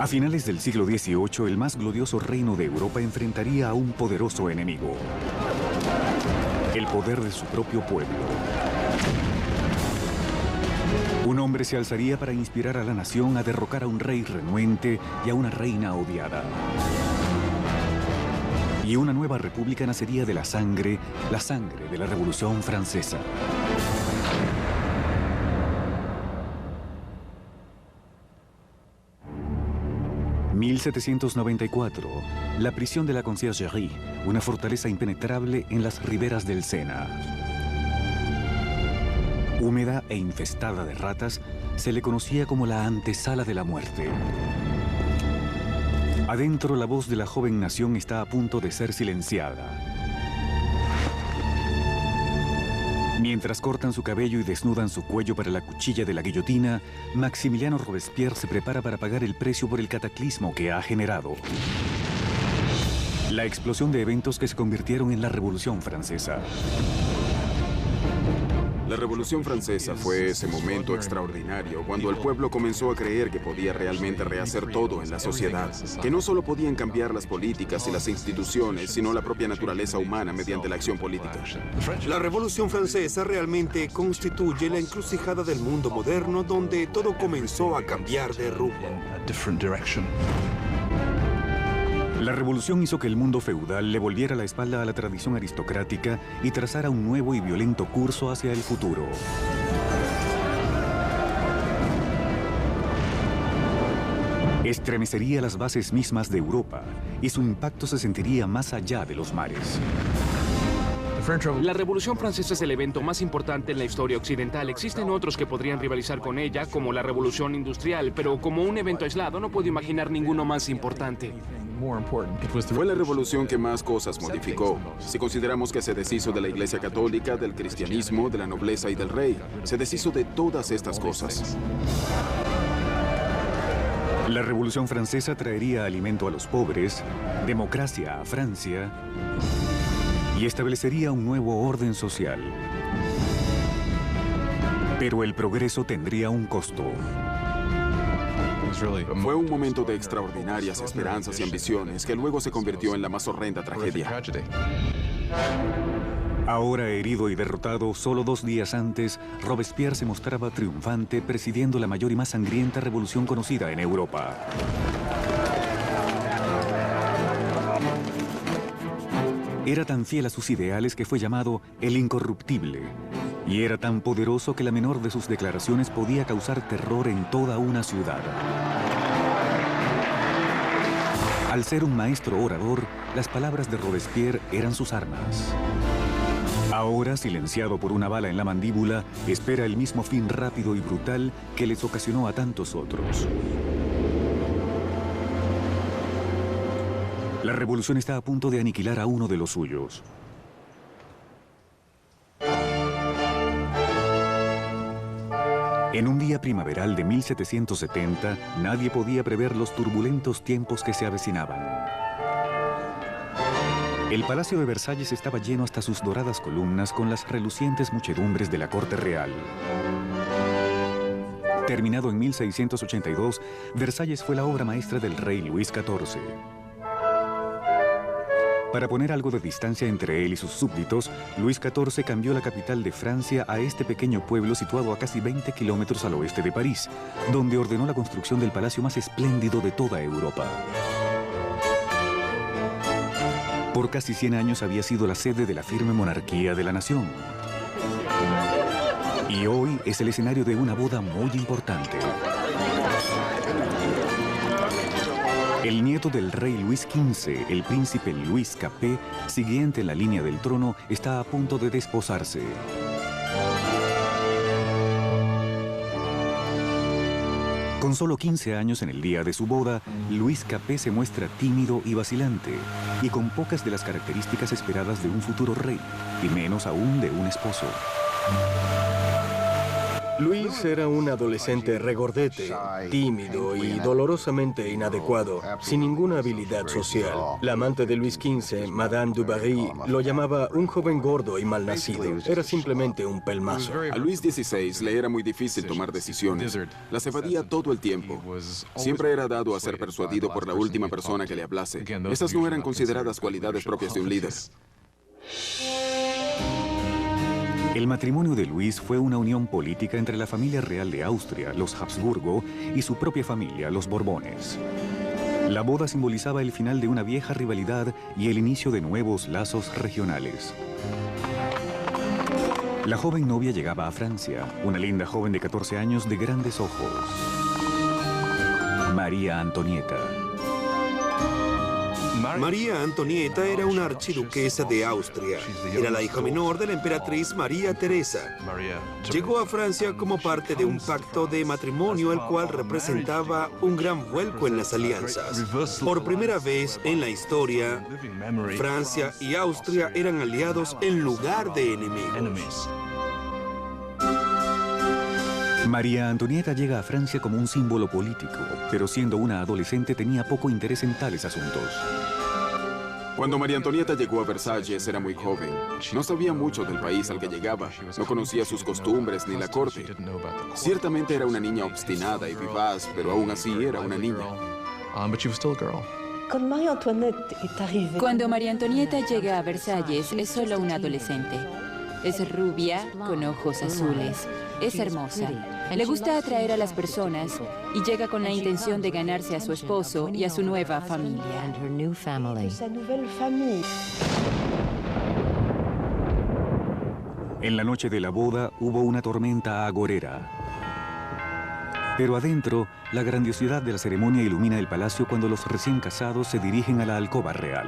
A finales del siglo XVIII, el más glorioso reino de Europa enfrentaría a un poderoso enemigo: el poder de su propio pueblo. Un hombre se alzaría para inspirar a la nación a derrocar a un rey renuente y a una reina odiada. Y una nueva república nacería de la sangre de la Revolución Francesa. «1794, la prisión de la Conciergerie, una fortaleza impenetrable en las riberas del Sena. Húmeda e infestada de ratas, se le conocía como la antesala de la muerte. Adentro, la voz de la joven nación está a punto de ser silenciada. Mientras cortan su cabello y desnudan su cuello para la cuchilla de la guillotina, Maximiliano Robespierre se prepara para pagar el precio por el cataclismo que ha generado: la explosión de eventos que se convirtieron en la Revolución Francesa. La Revolución Francesa fue ese momento extraordinario cuando el pueblo comenzó a creer que podía realmente rehacer todo en la sociedad, que no solo podían cambiar las políticas y las instituciones, sino la propia naturaleza humana mediante la acción política. La Revolución Francesa realmente constituye la encrucijada del mundo moderno donde todo comenzó a cambiar de rumbo. La revolución hizo que el mundo feudal le volviera la espalda a la tradición aristocrática y trazara un nuevo y violento curso hacia el futuro. Estremecería las bases mismas de Europa y su impacto se sentiría más allá de los mares. La Revolución Francesa es el evento más importante en la historia occidental. Existen otros que podrían rivalizar con ella, como la Revolución Industrial, pero como un evento aislado no puedo imaginar ninguno más importante. Fue la revolución que más cosas modificó. Si consideramos que se deshizo de la Iglesia Católica, del cristianismo, de la nobleza y del rey, se deshizo de todas estas cosas. La Revolución Francesa traería alimento a los pobres, democracia a Francia y establecería un nuevo orden social. Pero el progreso tendría un costo. Fue un momento de extraordinarias esperanzas y ambiciones que luego se convirtió en la más horrenda tragedia. Ahora herido y derrotado, solo 2 días antes, Robespierre se mostraba triunfante presidiendo la mayor y más sangrienta revolución conocida en Europa. Era tan fiel a sus ideales que fue llamado el Incorruptible. Y era tan poderoso que la menor de sus declaraciones podía causar terror en toda una ciudad. Al ser un maestro orador, las palabras de Robespierre eran sus armas. Ahora, silenciado por una bala en la mandíbula, espera el mismo fin rápido y brutal que les ocasionó a tantos otros. La revolución está a punto de aniquilar a uno de los suyos. En un día primaveral de 1770, nadie podía prever los turbulentos tiempos que se avecinaban. El Palacio de Versalles estaba lleno hasta sus doradas columnas con las relucientes muchedumbres de la corte real. Terminado en 1682, Versalles fue la obra maestra del rey Luis XIV. Para poner algo de distancia entre él y sus súbditos, Luis XIV cambió la capital de Francia a este pequeño pueblo situado a casi 20 kilómetros al oeste de París, donde ordenó la construcción del palacio más espléndido de toda Europa. Por casi 100 años había sido la sede de la firme monarquía de la nación. Y hoy es el escenario de una boda muy importante. El nieto del rey Luis XV, el príncipe Luis Capet, siguiente en la línea del trono, está a punto de desposarse. Con solo 15 años en el día de su boda, Luis Capet se muestra tímido y vacilante, y con pocas de las características esperadas de un futuro rey, y menos aún de un esposo. Luis era un adolescente regordete, tímido y dolorosamente inadecuado, sin ninguna habilidad social. La amante de Luis XV, Madame du Barry, lo llamaba un joven gordo y malnacido. Era simplemente un pelmazo. A Luis XVI le era muy difícil tomar decisiones. Las evadía todo el tiempo. Siempre era dado a ser persuadido por la última persona que le hablase. Esas no eran consideradas cualidades propias de un líder. El matrimonio de Luis fue una unión política entre la familia real de Austria, los Habsburgo, y su propia familia, los Borbones. La boda simbolizaba el final de una vieja rivalidad y el inicio de nuevos lazos regionales. La joven novia llegaba a Francia, una linda joven de 14 años de grandes ojos. María Antonieta. María Antonieta era una archiduquesa de Austria. Era la hija menor de la emperatriz María Teresa. Llegó a Francia como parte de un pacto de matrimonio, el cual representaba un gran vuelco en las alianzas. Por primera vez en la historia, Francia y Austria eran aliados en lugar de enemigos. María Antonieta llega a Francia como un símbolo político, pero siendo una adolescente tenía poco interés en tales asuntos. Cuando María Antonieta llegó a Versalles era muy joven. No sabía mucho del país al que llegaba. No conocía sus costumbres ni la corte. Ciertamente era una niña obstinada y vivaz, pero aún así era una niña. Cuando María Antonieta llega a Versalles, es solo una adolescente. Es rubia, con ojos azules. Es hermosa. Le gusta atraer a las personas y llega con la intención de ganarse a su esposo y a su nueva familia. En la noche de la boda hubo una tormenta agorera. Pero adentro, la grandiosidad de la ceremonia ilumina el palacio cuando los recién casados se dirigen a la alcoba real.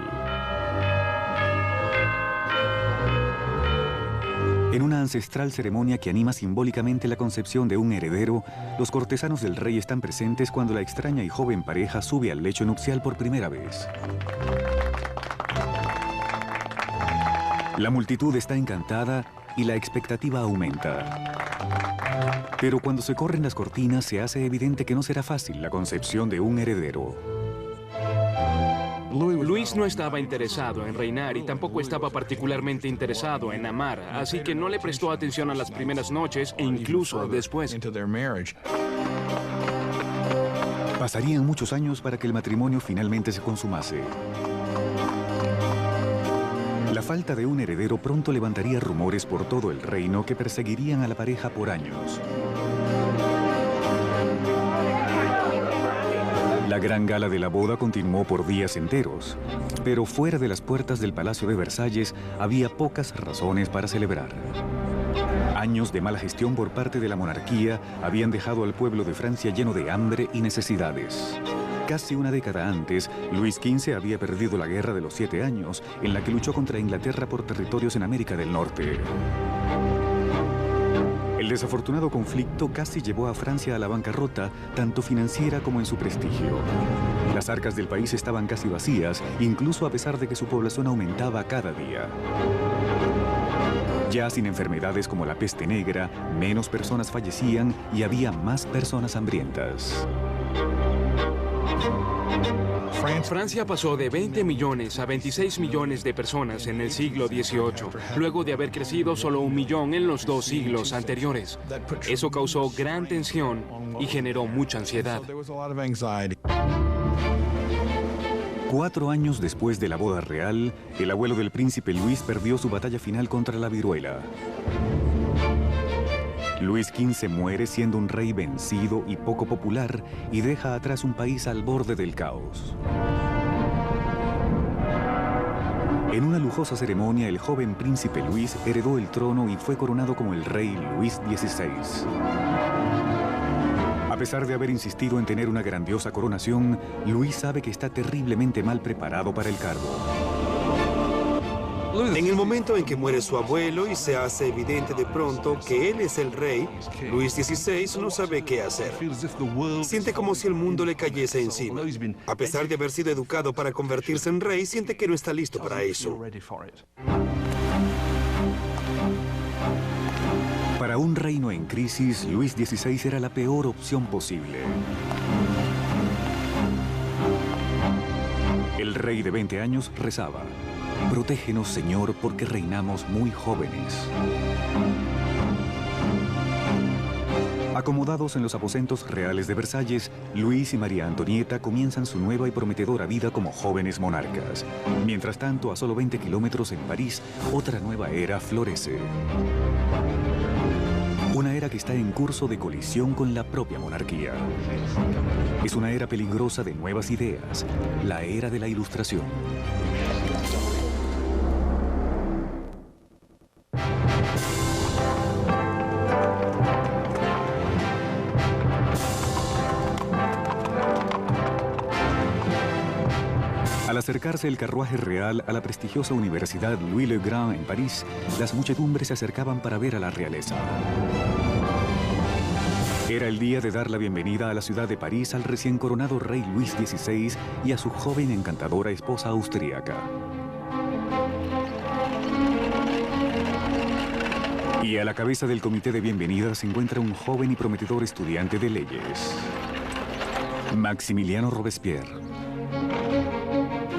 En una ancestral ceremonia que anima simbólicamente la concepción de un heredero, los cortesanos del rey están presentes cuando la extraña y joven pareja sube al lecho nupcial por primera vez. La multitud está encantada y la expectativa aumenta. Pero cuando se corren las cortinas, se hace evidente que no será fácil la concepción de un heredero. Luis no estaba interesado en reinar y tampoco estaba particularmente interesado en amar, así que no le prestó atención a las primeras noches e incluso después. Pasarían muchos años para que el matrimonio finalmente se consumase. La falta de un heredero pronto levantaría rumores por todo el reino que perseguirían a la pareja por años. La gran gala de la boda continuó por días enteros, pero fuera de las puertas del Palacio de Versalles había pocas razones para celebrar. Años de mala gestión por parte de la monarquía habían dejado al pueblo de Francia lleno de hambre y necesidades. Casi una década antes, Luis XV había perdido la Guerra de los 7 Años, en la que luchó contra Inglaterra por territorios en América del Norte. El desafortunado conflicto casi llevó a Francia a la bancarrota, tanto financiera como en su prestigio. Las arcas del país estaban casi vacías, incluso a pesar de que su población aumentaba cada día. Ya sin enfermedades como la peste negra, menos personas fallecían y había más personas hambrientas. Francia pasó de 20 millones a 26 millones de personas en el siglo XVIII, luego de haber crecido solo 1 millón en los 2 siglos anteriores. Eso causó gran tensión y generó mucha ansiedad. 4 años después de la boda real, el abuelo del príncipe Luis perdió su batalla final contra la viruela. Luis XV muere siendo un rey vencido y poco popular y deja atrás un país al borde del caos. En una lujosa ceremonia, el joven príncipe Luis heredó el trono y fue coronado como el rey Luis XVI. A pesar de haber insistido en tener una grandiosa coronación, Luis sabe que está terriblemente mal preparado para el cargo. En el momento en que muere su abuelo y se hace evidente de pronto que él es el rey, Luis XVI no sabe qué hacer. Siente como si el mundo le cayese encima. A pesar de haber sido educado para convertirse en rey, siente que no está listo para eso. Para Para un reino en crisis, Luis XVI era la peor opción posible. El rey de 20 años rezaba: «Protégenos, Señor, porque reinamos muy jóvenes». Acomodados en los aposentos reales de Versalles, Luis y María Antonieta comienzan su nueva y prometedora vida como jóvenes monarcas. Mientras tanto, a solo 20 kilómetros en París, otra nueva era florece. Una era que está en curso de colisión con la propia monarquía. Es una era peligrosa de nuevas ideas, la era de la Ilustración. Al acercarse el carruaje real a la prestigiosa Universidad Louis le Grand en París, las muchedumbres se acercaban para ver a la realeza. Era el día de dar la bienvenida a la ciudad de París al recién coronado rey Luis XVI y a su joven encantadora esposa austríaca. Y a la cabeza del comité de bienvenida se encuentra un joven y prometedor estudiante de leyes, Maximiliano Robespierre.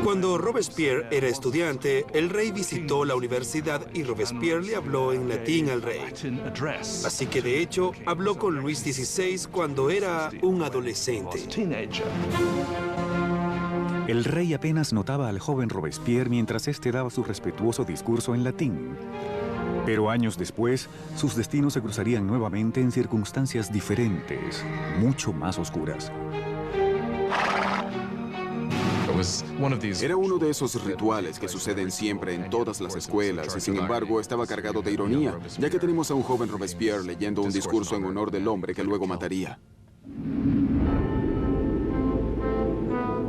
Cuando Robespierre era estudiante, el rey visitó la universidad y Robespierre le habló en latín al rey. Así que, de hecho, habló con Luis XVI cuando era un adolescente. El rey apenas notaba al joven Robespierre mientras éste daba su respetuoso discurso en latín. Pero años después, sus destinos se cruzarían nuevamente en circunstancias diferentes, mucho más oscuras. Era uno de esos rituales que suceden siempre en todas las escuelas y sin embargo estaba cargado de ironía, ya que tenemos a un joven Robespierre leyendo un discurso en honor del hombre que luego mataría.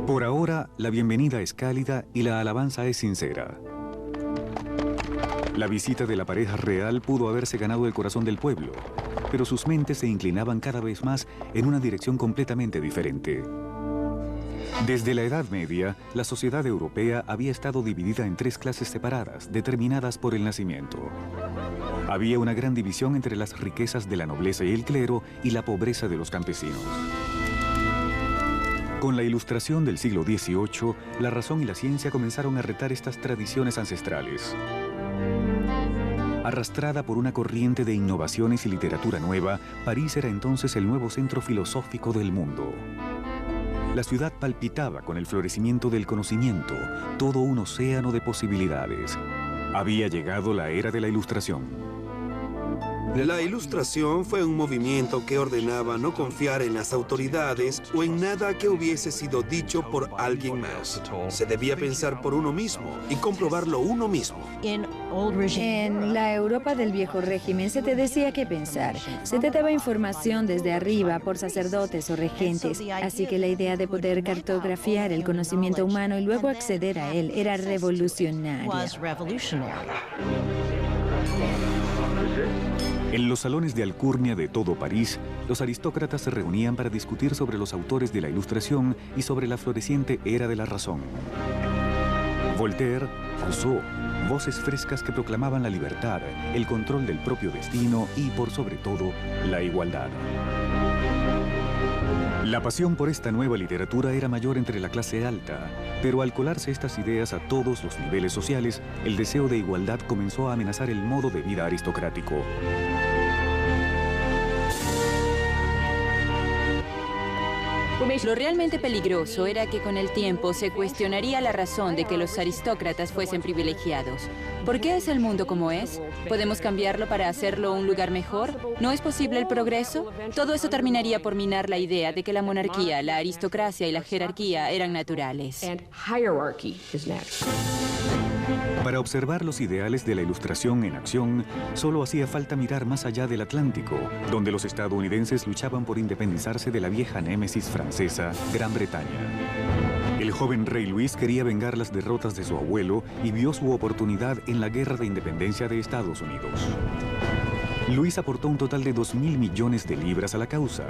Por ahora, la bienvenida es cálida y la alabanza es sincera. La visita de la pareja real pudo haberse ganado el corazón del pueblo, pero sus mentes se inclinaban cada vez más en una dirección completamente diferente. Desde la Edad Media, la sociedad europea había estado dividida en tres clases separadas, determinadas por el nacimiento. Había una gran división entre las riquezas de la nobleza y el clero y la pobreza de los campesinos. Con la Ilustración del siglo XVIII, la razón y la ciencia comenzaron a retar estas tradiciones ancestrales. Arrastrada por una corriente de innovaciones y literatura nueva, París era entonces el nuevo centro filosófico del mundo. La ciudad palpitaba con el florecimiento del conocimiento, todo un océano de posibilidades. Había llegado la era de la Ilustración. La Ilustración fue un movimiento que ordenaba no confiar en las autoridades o en nada que hubiese sido dicho por alguien más. Se debía pensar por uno mismo y comprobarlo uno mismo. En la Europa del viejo régimen se te decía qué pensar. Se te daba información desde arriba por sacerdotes o regentes. Así que la idea de poder cartografiar el conocimiento humano y luego acceder a él era revolucionaria. En los salones de alcurnia de todo París, los aristócratas se reunían para discutir sobre los autores de la Ilustración y sobre la floreciente era de la razón. Voltaire, Rousseau, voces frescas que proclamaban la libertad, el control del propio destino y, por sobre todo, la igualdad. La pasión por esta nueva literatura era mayor entre la clase alta, pero al colarse estas ideas a todos los niveles sociales, el deseo de igualdad comenzó a amenazar el modo de vida aristocrático. Lo realmente peligroso era que con el tiempo se cuestionaría la razón de que los aristócratas fuesen privilegiados. ¿Por qué es el mundo como es? ¿Podemos cambiarlo para hacerlo un lugar mejor? ¿No es posible el progreso? Todo eso terminaría por minar la idea de que la monarquía, la aristocracia y la jerarquía eran naturales. Para observar los ideales de la Ilustración en acción, solo hacía falta mirar más allá del Atlántico, donde los estadounidenses luchaban por independizarse de la vieja némesis francesa, Gran Bretaña. El joven rey Luis quería vengar las derrotas de su abuelo y vio su oportunidad en la Guerra de Independencia de Estados Unidos. Luis aportó un total de 2.000 millones de libras a la causa,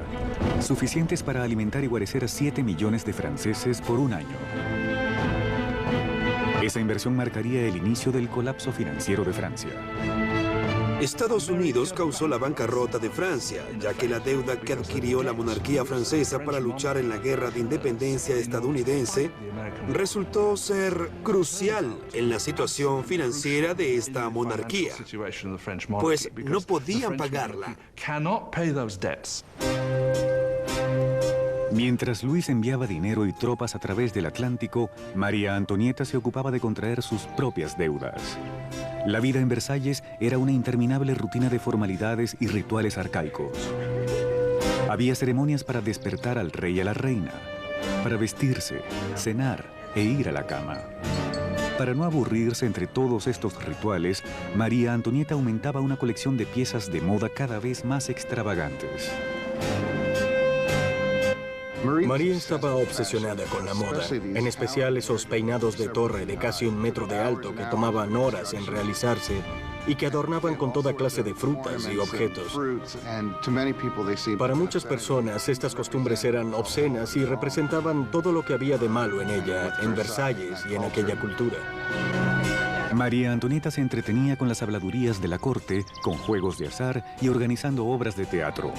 suficientes para alimentar y guarecer a 7 millones de franceses por un año. Esa inversión marcaría el inicio del colapso financiero de Francia. Estados Unidos causó la bancarrota de Francia, ya que la deuda que adquirió la monarquía francesa para luchar en la guerra de independencia estadounidense resultó ser crucial en la situación financiera de esta monarquía, pues no podían pagarla. Mientras Luis enviaba dinero y tropas a través del Atlántico, María Antonieta se ocupaba de contraer sus propias deudas. La vida en Versalles era una interminable rutina de formalidades y rituales arcaicos. Había ceremonias para despertar al rey y a la reina, para vestirse, cenar e ir a la cama. Para no aburrirse entre todos estos rituales, María Antonieta aumentaba una colección de piezas de moda cada vez más extravagantes. María estaba obsesionada con la moda, en especial esos peinados de torre de casi 1 metro de alto que tomaban horas en realizarse y que adornaban con toda clase de frutas y objetos. Para muchas personas, estas costumbres eran obscenas y representaban todo lo que había de malo en ella, en Versalles y en aquella cultura. María Antonieta se entretenía con las habladurías de la corte, con juegos de azar y organizando obras de teatro.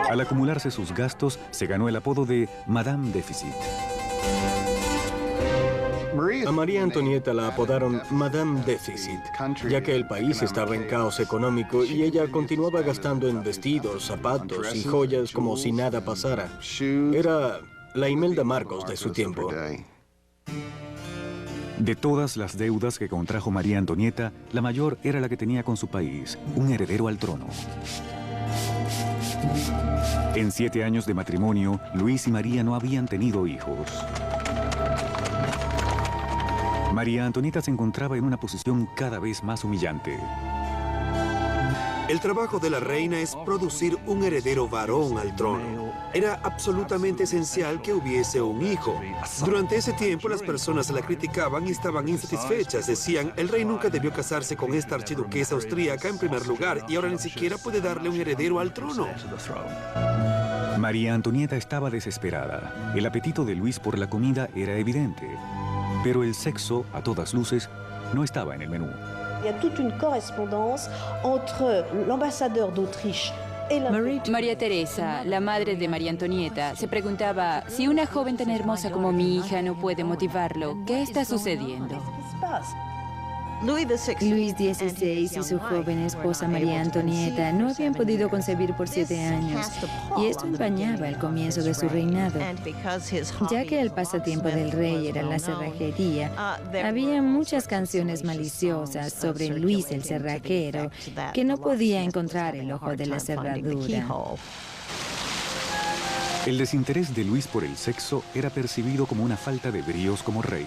Al acumularse sus gastos, se ganó el apodo de Madame Déficit. A María Antonieta la apodaron Madame Déficit, ya que el país estaba en caos económico y ella continuaba gastando en vestidos, zapatos y joyas como si nada pasara. Era la Imelda Marcos de su tiempo. De todas las deudas que contrajo María Antonieta, la mayor era la que tenía con su país, un heredero al trono. En 7 años de matrimonio, Luis y María no habían tenido hijos. María Antonieta se encontraba en una posición cada vez más humillante. El trabajo de la reina es producir un heredero varón al trono. Era absolutamente esencial que hubiese un hijo. Durante ese tiempo las personas la criticaban y estaban insatisfechas. Decían, el rey nunca debió casarse con esta archiduquesa austríaca en primer lugar y ahora ni siquiera puede darle un heredero al trono. María Antonieta estaba desesperada. El apetito de Luis por la comida era evidente. Pero el sexo, a todas luces, no estaba en el menú. Il y a toute une correspondance entre l'ambassadeur d'Autriche et la... María Teresa, la madre de María Antonieta, se preguntaba, si una joven tan hermosa como mi hija no puede motivarlo, ¿qué está sucediendo? Luis XVI y su joven esposa María Antonieta no habían podido concebir por 7 años, y esto empañaba el comienzo de su reinado. Ya que el pasatiempo del rey era la cerrajería, había muchas canciones maliciosas sobre Luis el cerrajero, que no podía encontrar el ojo de la cerradura. El desinterés de Luis por el sexo era percibido como una falta de bríos como rey.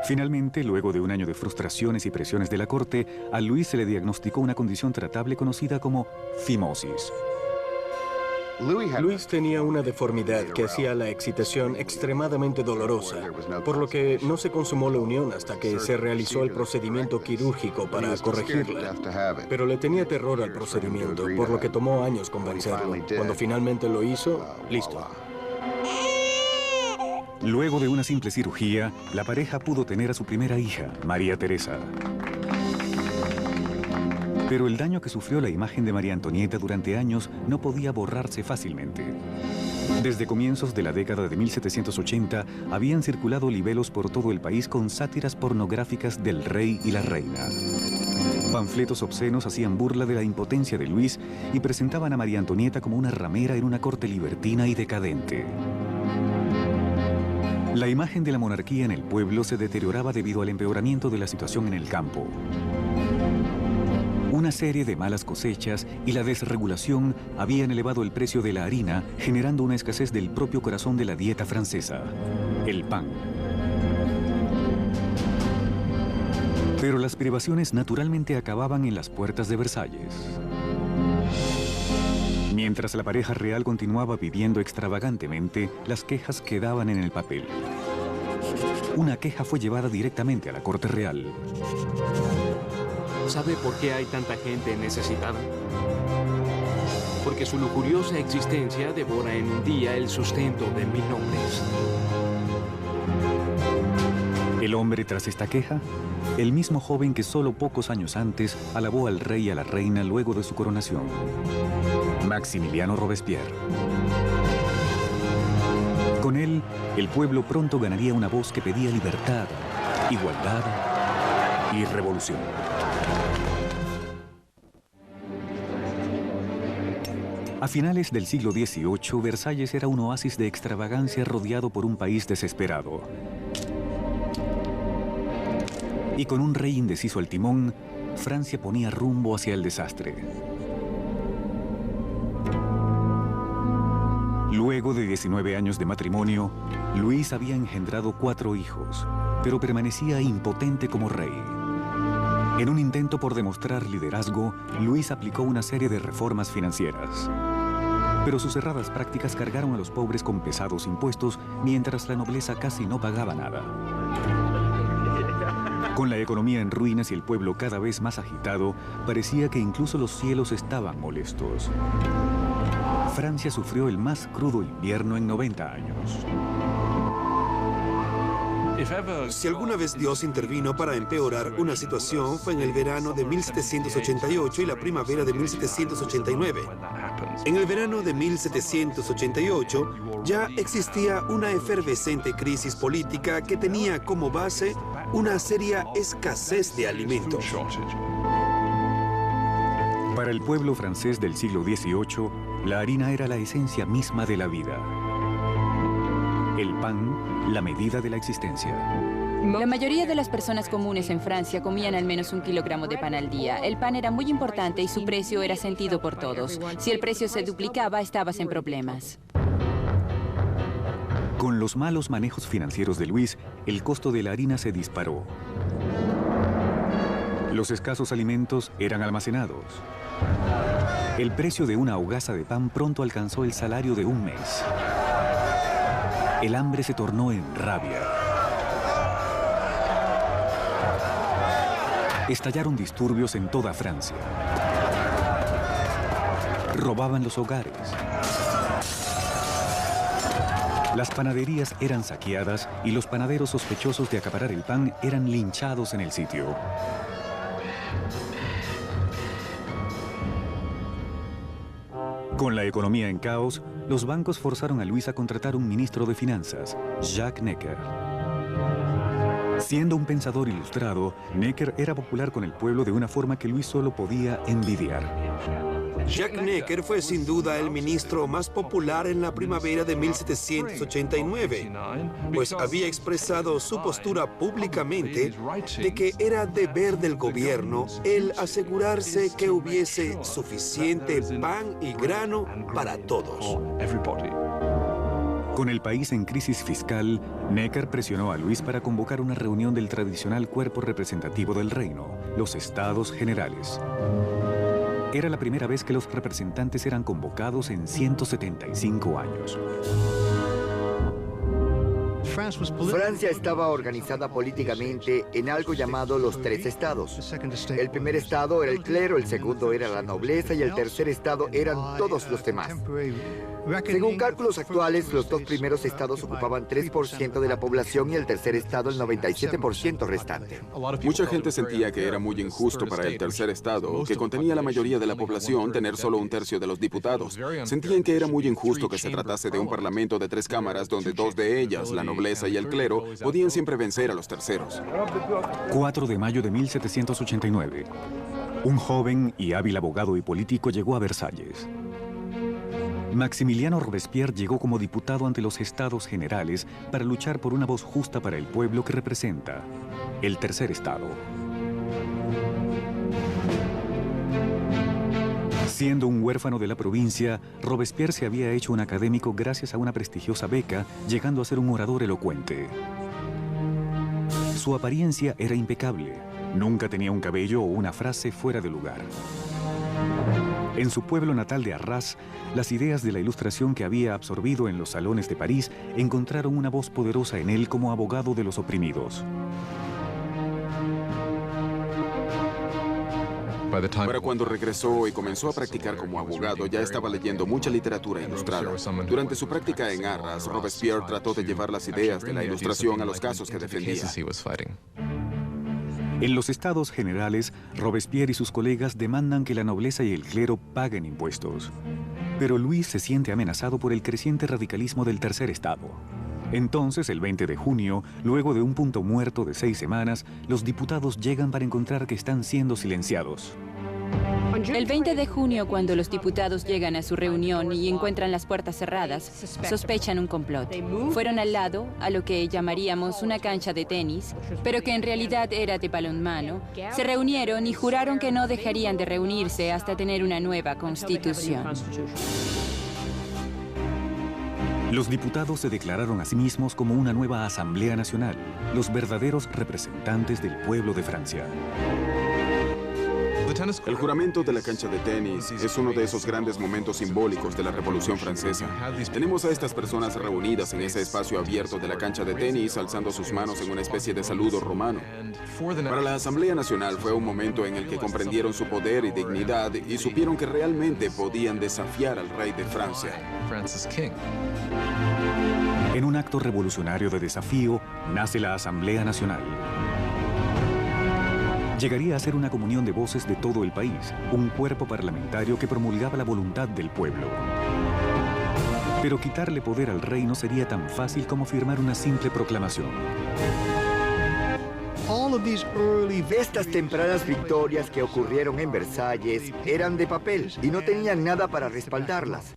Finalmente, luego de 1 año de frustraciones y presiones de la corte, a Luis se le diagnosticó una condición tratable conocida como fimosis. Luis tenía una deformidad que hacía la excitación extremadamente dolorosa, por lo que no se consumó la unión hasta que se realizó el procedimiento quirúrgico para corregirla. Pero le tenía terror al procedimiento, por lo que tomó años convencerlo. Cuando finalmente lo hizo, listo. Luego de una simple cirugía, la pareja pudo tener a su primera hija, María Teresa. Pero el daño que sufrió la imagen de María Antonieta durante años no podía borrarse fácilmente. Desde comienzos de la década de 1780 habían circulado libelos por todo el país con sátiras pornográficas del rey y la reina. Panfletos obscenos hacían burla de la impotencia de Luis y presentaban a María Antonieta como una ramera en una corte libertina y decadente. La imagen de la monarquía en el pueblo se deterioraba debido al empeoramiento de la situación en el campo. Una serie de malas cosechas y la desregulación habían elevado el precio de la harina, generando una escasez del propio corazón de la dieta francesa, el pan. Pero las privaciones naturalmente acababan en las puertas de Versalles. Mientras la pareja real continuaba viviendo extravagantemente, las quejas quedaban en el papel. Una queja fue llevada directamente a la corte real. ¿Sabe por qué hay tanta gente necesitada? Porque su lujuriosa existencia devora en un día el sustento de 1000 hombres. ¿El hombre tras esta queja? El mismo joven que solo pocos años antes alabó al rey y a la reina luego de su coronación. Maximiliano Robespierre. Con él, el pueblo pronto ganaría una voz que pedía libertad, igualdad y revolución. A finales del siglo XVIII, Versalles era un oasis de extravagancia rodeado por un país desesperado. Y con un rey indeciso al timón, Francia ponía rumbo hacia el desastre. Luego de 19 años de matrimonio, Luis había engendrado 4 hijos, pero permanecía impotente como rey. En un intento por demostrar liderazgo, Luis aplicó una serie de reformas financieras. Pero sus cerradas prácticas cargaron a los pobres con pesados impuestos, mientras la nobleza casi no pagaba nada. Con la economía en ruinas y el pueblo cada vez más agitado, parecía que incluso los cielos estaban molestos. Francia sufrió el más crudo invierno en 90 años. Si alguna vez Dios intervino para empeorar una situación, fue en el verano de 1788 y la primavera de 1789. En el verano de 1788 ya existía una efervescente crisis política que tenía como base una seria escasez de alimentos. Para el pueblo francés del siglo XVIII, la harina era la esencia misma de la vida. El pan, la medida de la existencia. La mayoría de las personas comunes en Francia comían al menos 1 kilogramo de pan al día. El pan era muy importante y su precio era sentido por todos. Si el precio se duplicaba, estabas en problemas. Con los malos manejos financieros de Luis, el costo de la harina se disparó. Los escasos alimentos eran almacenados. El precio de una hogaza de pan pronto alcanzó el salario de un mes. El hambre se tornó en rabia. Estallaron disturbios en toda Francia. Robaban los hogares. Las panaderías eran saqueadas y los panaderos sospechosos de acaparar el pan eran linchados en el sitio. Con la economía en caos, los bancos forzaron a Luis a contratar un ministro de finanzas, Jacques Necker. Siendo un pensador ilustrado, Necker era popular con el pueblo de una forma que Luis solo podía envidiar. Jacques Necker fue sin duda el ministro más popular en la primavera de 1789, pues había expresado su postura públicamente de que era deber del gobierno el asegurarse que hubiese suficiente pan y grano para todos. Con el país en crisis fiscal, Necker presionó a Luis para convocar una reunión del tradicional cuerpo representativo del reino, los Estados Generales. Era la primera vez que los representantes eran convocados en 175 años. Francia estaba organizada políticamente en algo llamado los 3 estados. El primer estado era el clero, el segundo era la nobleza y el tercer estado eran todos los demás. Según cálculos actuales, los 2 primeros estados ocupaban 3% de la población y el tercer estado el 97% restante. Mucha gente sentía que era muy injusto para el tercer estado, que contenía la mayoría de la población, tener solo 1/3 de los diputados. Sentían que era muy injusto que se tratase de un parlamento de 3 cámaras donde 2 de ellas, la nobleza y el clero, podían siempre vencer a los terceros. 4 de mayo de 1789. Un joven y hábil abogado y político llegó a Versalles. Maximiliano Robespierre llegó como diputado ante los Estados Generales para luchar por una voz justa para el pueblo que representa el tercer estado. Siendo un huérfano de la provincia, Robespierre se había hecho un académico gracias a una prestigiosa beca, llegando a ser un orador elocuente. Su apariencia era impecable. Nunca tenía un cabello o una frase fuera de lugar. En su pueblo natal de Arras, las ideas de la Ilustración que había absorbido en los salones de París encontraron una voz poderosa en él como abogado de los oprimidos. Para cuando regresó y comenzó a practicar como abogado, ya estaba leyendo mucha literatura ilustrada. Durante su práctica en Arras, Robespierre trató de llevar las ideas de la ilustración a los casos que defendía. En los estados generales, Robespierre y sus colegas demandan que la nobleza y el clero paguen impuestos. Pero Luis se siente amenazado por el creciente radicalismo del tercer estado. Entonces, el 20 de junio, luego de un punto muerto de 6 semanas, los diputados llegan para encontrar que están siendo silenciados. El 20 de junio, cuando los diputados llegan a su reunión y encuentran las puertas cerradas, sospechan un complot. Fueron al lado, a lo que llamaríamos una cancha de tenis, pero que en realidad era de balonmano, se reunieron y juraron que no dejarían de reunirse hasta tener una nueva constitución. Los diputados se declararon a sí mismos como una nueva Asamblea Nacional, los verdaderos representantes del pueblo de Francia. El juramento de la cancha de tenis es uno de esos grandes momentos simbólicos de la Revolución Francesa. Tenemos a estas personas reunidas en ese espacio abierto de la cancha de tenis, alzando sus manos en una especie de saludo romano. Para la Asamblea Nacional fue un momento en el que comprendieron su poder y dignidad y supieron que realmente podían desafiar al rey de Francia. En un acto revolucionario de desafío, nace la Asamblea Nacional. Llegaría a ser una comunión de voces de todo el país, un cuerpo parlamentario que promulgaba la voluntad del pueblo. Pero quitarle poder al rey no sería tan fácil como firmar una simple proclamación. Estas tempranas victorias que ocurrieron en Versalles eran de papel y no tenían nada para respaldarlas.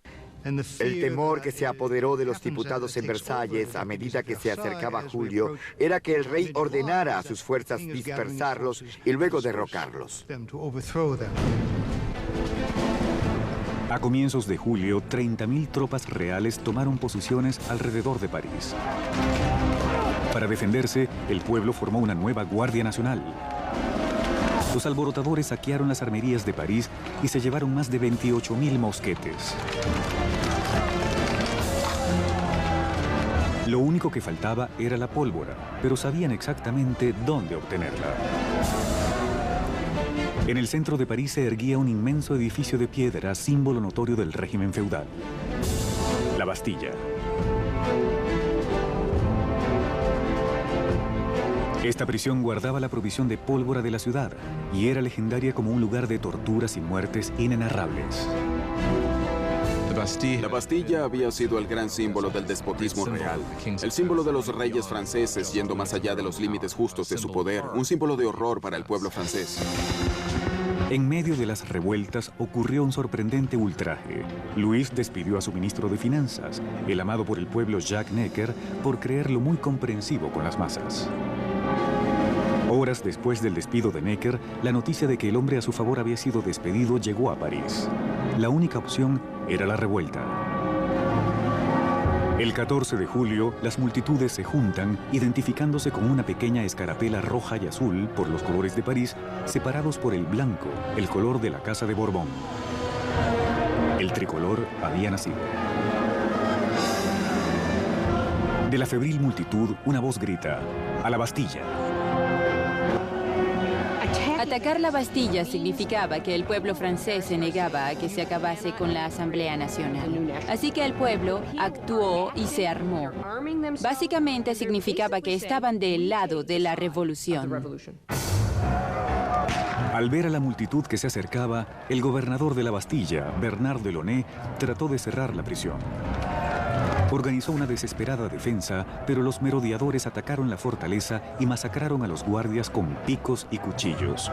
El temor que se apoderó de los diputados en Versalles a medida que se acercaba julio era que el rey ordenara a sus fuerzas dispersarlos y luego derrocarlos. A comienzos de julio, 30.000 tropas reales tomaron posiciones alrededor de París. Para defenderse, el pueblo formó una nueva Guardia Nacional. Los alborotadores saquearon las armerías de París y se llevaron más de 28.000 mosquetes. Lo único que faltaba era la pólvora, pero sabían exactamente dónde obtenerla. En el centro de París se erguía un inmenso edificio de piedra, símbolo notorio del régimen feudal: la Bastilla. Esta prisión guardaba la provisión de pólvora de la ciudad y era legendaria como un lugar de torturas y muertes inenarrables. La Bastilla había sido el gran símbolo del despotismo real, el símbolo de los reyes franceses yendo más allá de los límites justos de su poder, un símbolo de horror para el pueblo francés. En medio de las revueltas ocurrió un sorprendente ultraje. Luis despidió a su ministro de Finanzas, el amado por el pueblo Jacques Necker, por creerlo muy comprensivo con las masas. Horas después del despido de Necker, la noticia de que el hombre a su favor había sido despedido llegó a París. La única opción era la revuelta. El 14 de julio, las multitudes se juntan, identificándose con una pequeña escarapela roja y azul por los colores de París, separados por el blanco, el color de la Casa de Borbón. El tricolor había nacido. De la febril multitud, una voz grita: ¡a la Bastilla! Atacar la Bastilla significaba que el pueblo francés se negaba a que se acabase con la Asamblea Nacional. Así que el pueblo actuó y se armó. Básicamente significaba que estaban del lado de la revolución. Al ver a la multitud que se acercaba, el gobernador de la Bastilla, Bernard Delaunay, trató de cerrar la prisión. Organizó una desesperada defensa, pero los merodeadores atacaron la fortaleza y masacraron a los guardias con picos y cuchillos.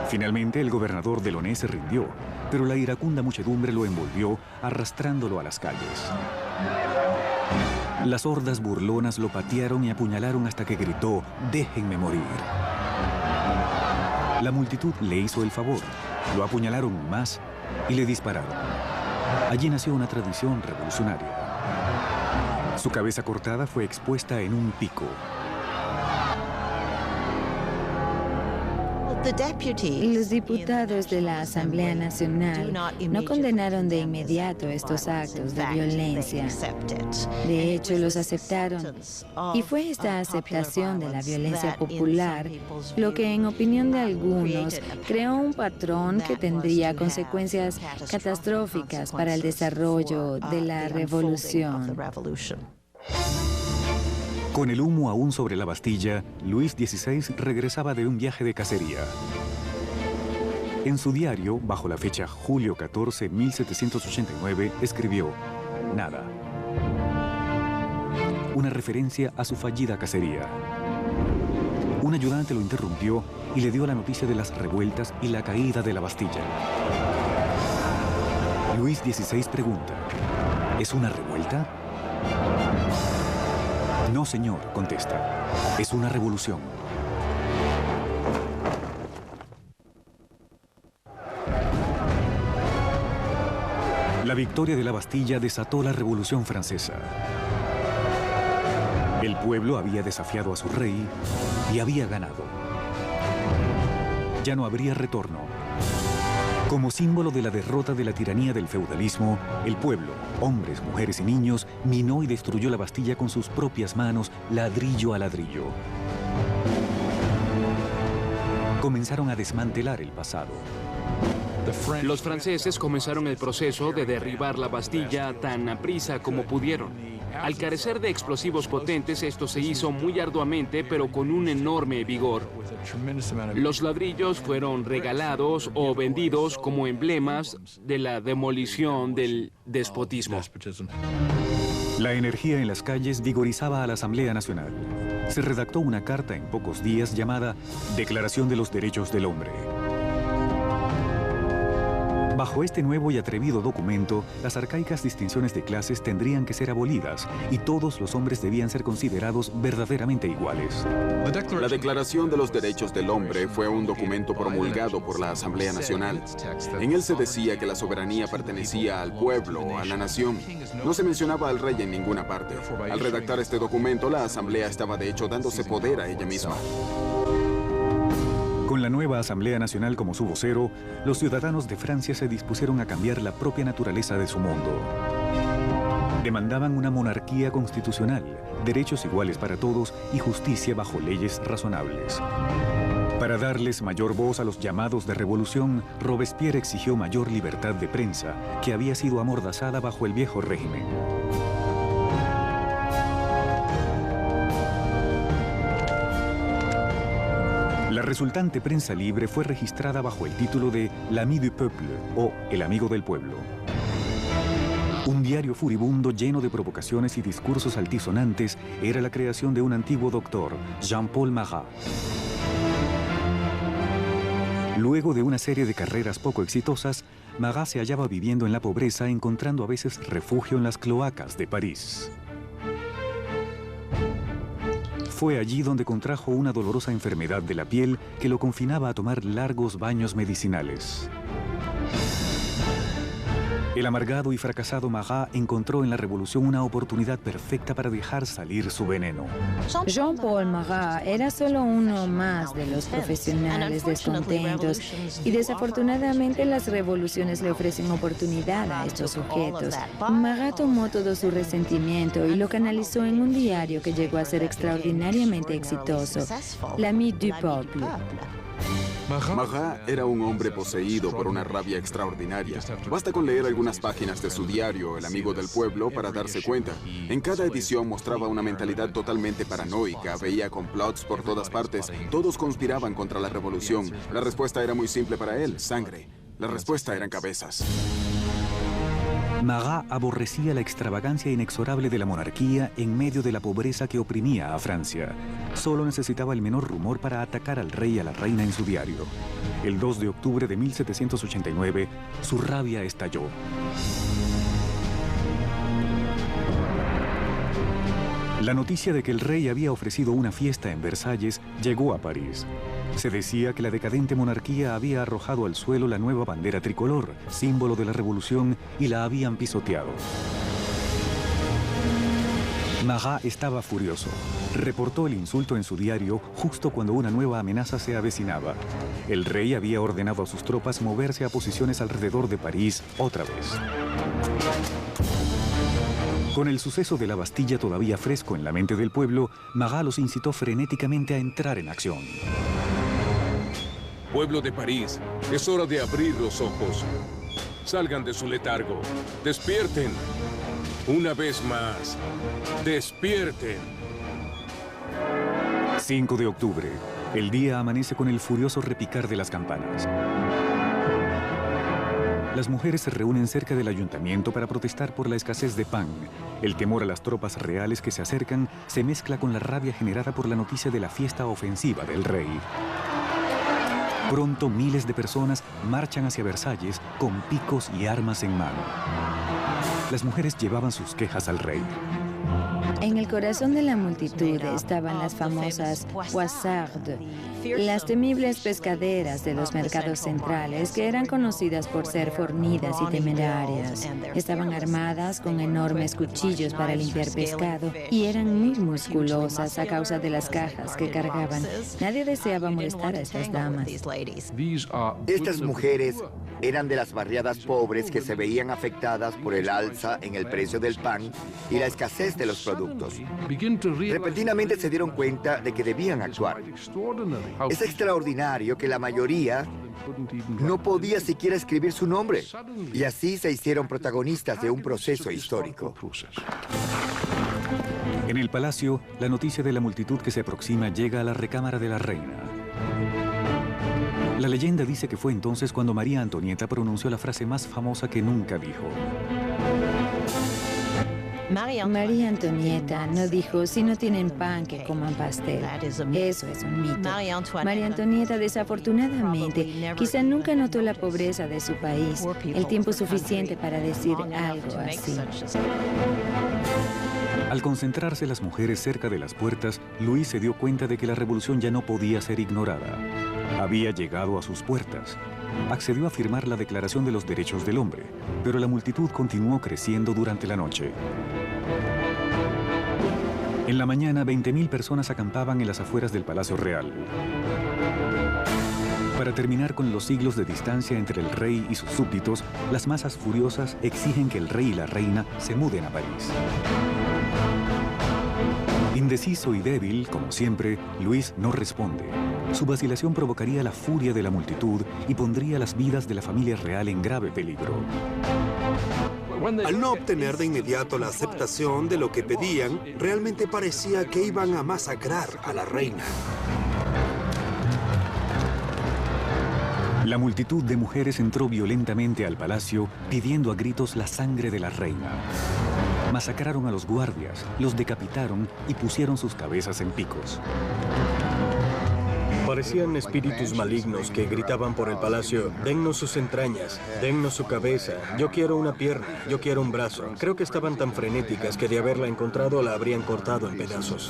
Finalmente, el gobernador Delaunay se rindió, pero la iracunda muchedumbre lo envolvió, arrastrándolo a las calles. Las hordas burlonas lo patearon y apuñalaron hasta que gritó: «¡Déjenme morir!». La multitud le hizo el favor, lo apuñalaron más y le dispararon. Allí nació una tradición revolucionaria. Su cabeza cortada fue expuesta en un pico. Los diputados de la Asamblea Nacional no condenaron de inmediato estos actos de violencia. De hecho, los aceptaron. Y fue esta aceptación de la violencia popular lo que, en opinión de algunos, creó un patrón que tendría consecuencias catastróficas para el desarrollo de la revolución. Con el humo aún sobre la Bastilla, Luis XVI regresaba de un viaje de cacería. En su diario, bajo la fecha julio 14, 1789, escribió: nada. Una referencia a su fallida cacería. Un ayudante lo interrumpió y le dio la noticia de las revueltas y la caída de la Bastilla. Luis XVI pregunta: ¿es una revuelta? No, señor, contesta. Es una revolución. La victoria de la Bastilla desató la Revolución Francesa. El pueblo había desafiado a su rey y había ganado. Ya no habría retorno. Como símbolo de la derrota de la tiranía del feudalismo, el pueblo, hombres, mujeres y niños, minó y destruyó la Bastilla con sus propias manos, ladrillo a ladrillo. Comenzaron a desmantelar el pasado. Los franceses comenzaron el proceso de derribar la Bastilla tan aprisa como pudieron. Al carecer de explosivos potentes, esto se hizo muy arduamente, pero con un enorme vigor. Los ladrillos fueron regalados o vendidos como emblemas de la demolición del despotismo. La energía en las calles vigorizaba a la Asamblea Nacional. Se redactó una carta en pocos días llamada Declaración de los Derechos del Hombre. Bajo este nuevo y atrevido documento, las arcaicas distinciones de clases tendrían que ser abolidas y todos los hombres debían ser considerados verdaderamente iguales. La Declaración de los Derechos del Hombre fue un documento promulgado por la Asamblea Nacional. En él se decía que la soberanía pertenecía al pueblo, a la nación. No se mencionaba al rey en ninguna parte. Al redactar este documento, la Asamblea estaba de hecho dándose poder a ella misma. Con la nueva Asamblea Nacional como su vocero, los ciudadanos de Francia se dispusieron a cambiar la propia naturaleza de su mundo. Demandaban una monarquía constitucional, derechos iguales para todos y justicia bajo leyes razonables. Para darles mayor voz a los llamados de revolución, Robespierre exigió mayor libertad de prensa, que había sido amordazada bajo el viejo régimen. La resultante prensa libre fue registrada bajo el título de L'Ami du Peuple, o El Amigo del Pueblo. Un diario furibundo lleno de provocaciones y discursos altisonantes era la creación de un antiguo doctor, Jean-Paul Marat. Luego de una serie de carreras poco exitosas, Marat se hallaba viviendo en la pobreza, encontrando a veces refugio en las cloacas de París. Fue allí donde contrajo una dolorosa enfermedad de la piel que lo confinaba a tomar largos baños medicinales. El amargado y fracasado Marat encontró en la revolución una oportunidad perfecta para dejar salir su veneno. Jean-Paul Marat era solo uno más de los profesionales descontentos y desafortunadamente las revoluciones le ofrecen oportunidad a estos sujetos. Marat tomó todo su resentimiento y lo canalizó en un diario que llegó a ser extraordinariamente exitoso, L'Ami du Peuple. Marat era un hombre poseído por una rabia extraordinaria. Basta con leer algunas páginas de su diario, El Amigo del Pueblo, para darse cuenta. En cada edición mostraba una mentalidad totalmente paranoica, veía complots por todas partes, todos conspiraban contra la revolución. La respuesta era muy simple para él, sangre. La respuesta eran cabezas. Marat aborrecía la extravagancia inexorable de la monarquía en medio de la pobreza que oprimía a Francia. Solo necesitaba el menor rumor para atacar al rey y a la reina en su diario. El 2 de octubre de 1789, su rabia estalló. La noticia de que el rey había ofrecido una fiesta en Versalles llegó a París. Se decía que la decadente monarquía había arrojado al suelo la nueva bandera tricolor, símbolo de la revolución, y la habían pisoteado. Marat estaba furioso. Reportó el insulto en su diario justo cuando una nueva amenaza se avecinaba. El rey había ordenado a sus tropas moverse a posiciones alrededor de París otra vez. Con el suceso de la Bastilla todavía fresco en la mente del pueblo, Marat los incitó frenéticamente a entrar en acción. Pueblo de París, es hora de abrir los ojos. Salgan de su letargo. Despierten. Una vez más. Despierten. 5 de octubre. El día amanece con el furioso repicar de las campanas. Las mujeres se reúnen cerca del ayuntamiento para protestar por la escasez de pan. El temor a las tropas reales que se acercan se mezcla con la rabia generada por la noticia de la fiesta ofensiva del rey. Pronto miles de personas marchan hacia Versalles con picos y armas en mano. Las mujeres llevaban sus quejas al rey. En el corazón de la multitud estaban las famosas poissardes, las temibles pescaderas de los mercados centrales que eran conocidas por ser fornidas y temerarias. Estaban armadas con enormes cuchillos para limpiar pescado y eran muy musculosas a causa de las cajas que cargaban. Nadie deseaba molestar a estas damas. Estas mujeres eran de las barriadas pobres que se veían afectadas por el alza en el precio del pan y la escasez de los productos. Repentinamente se dieron cuenta de que debían actuar. Es extraordinario que la mayoría no podía siquiera escribir su nombre, y así se hicieron protagonistas de un proceso histórico. En el palacio, la noticia de la multitud que se aproxima llega a la recámara de la reina. La leyenda dice que fue entonces cuando María Antonieta pronunció la frase más famosa que nunca dijo. María Antonieta no dijo, si no tienen pan, que coman pastel. Eso es un mito. María Antonieta, desafortunadamente, quizá nunca notó la pobreza de su país, el tiempo suficiente para decir algo así. Al concentrarse las mujeres cerca de las puertas, Luis se dio cuenta de que la revolución ya no podía ser ignorada. Había llegado a sus puertas. Accedió a firmar la Declaración de los Derechos del Hombre, pero la multitud continuó creciendo durante la noche. En la mañana, 20.000 personas acampaban en las afueras del Palacio Real. Para terminar con los siglos de distancia entre el rey y sus súbditos, las masas furiosas exigen que el rey y la reina se muden a París. Indeciso y débil, como siempre, Luis no responde. Su vacilación provocaría la furia de la multitud y pondría las vidas de la familia real en grave peligro. Al no obtener de inmediato la aceptación de lo que pedían, realmente parecía que iban a masacrar a la reina. La multitud de mujeres entró violentamente al palacio pidiendo a gritos la sangre de la reina. Masacraron a los guardias, los decapitaron y pusieron sus cabezas en picos. Parecían espíritus malignos que gritaban por el palacio, dennos sus entrañas, dennos su cabeza, yo quiero una pierna, yo quiero un brazo. Creo que estaban tan frenéticas que de haberla encontrado la habrían cortado en pedazos.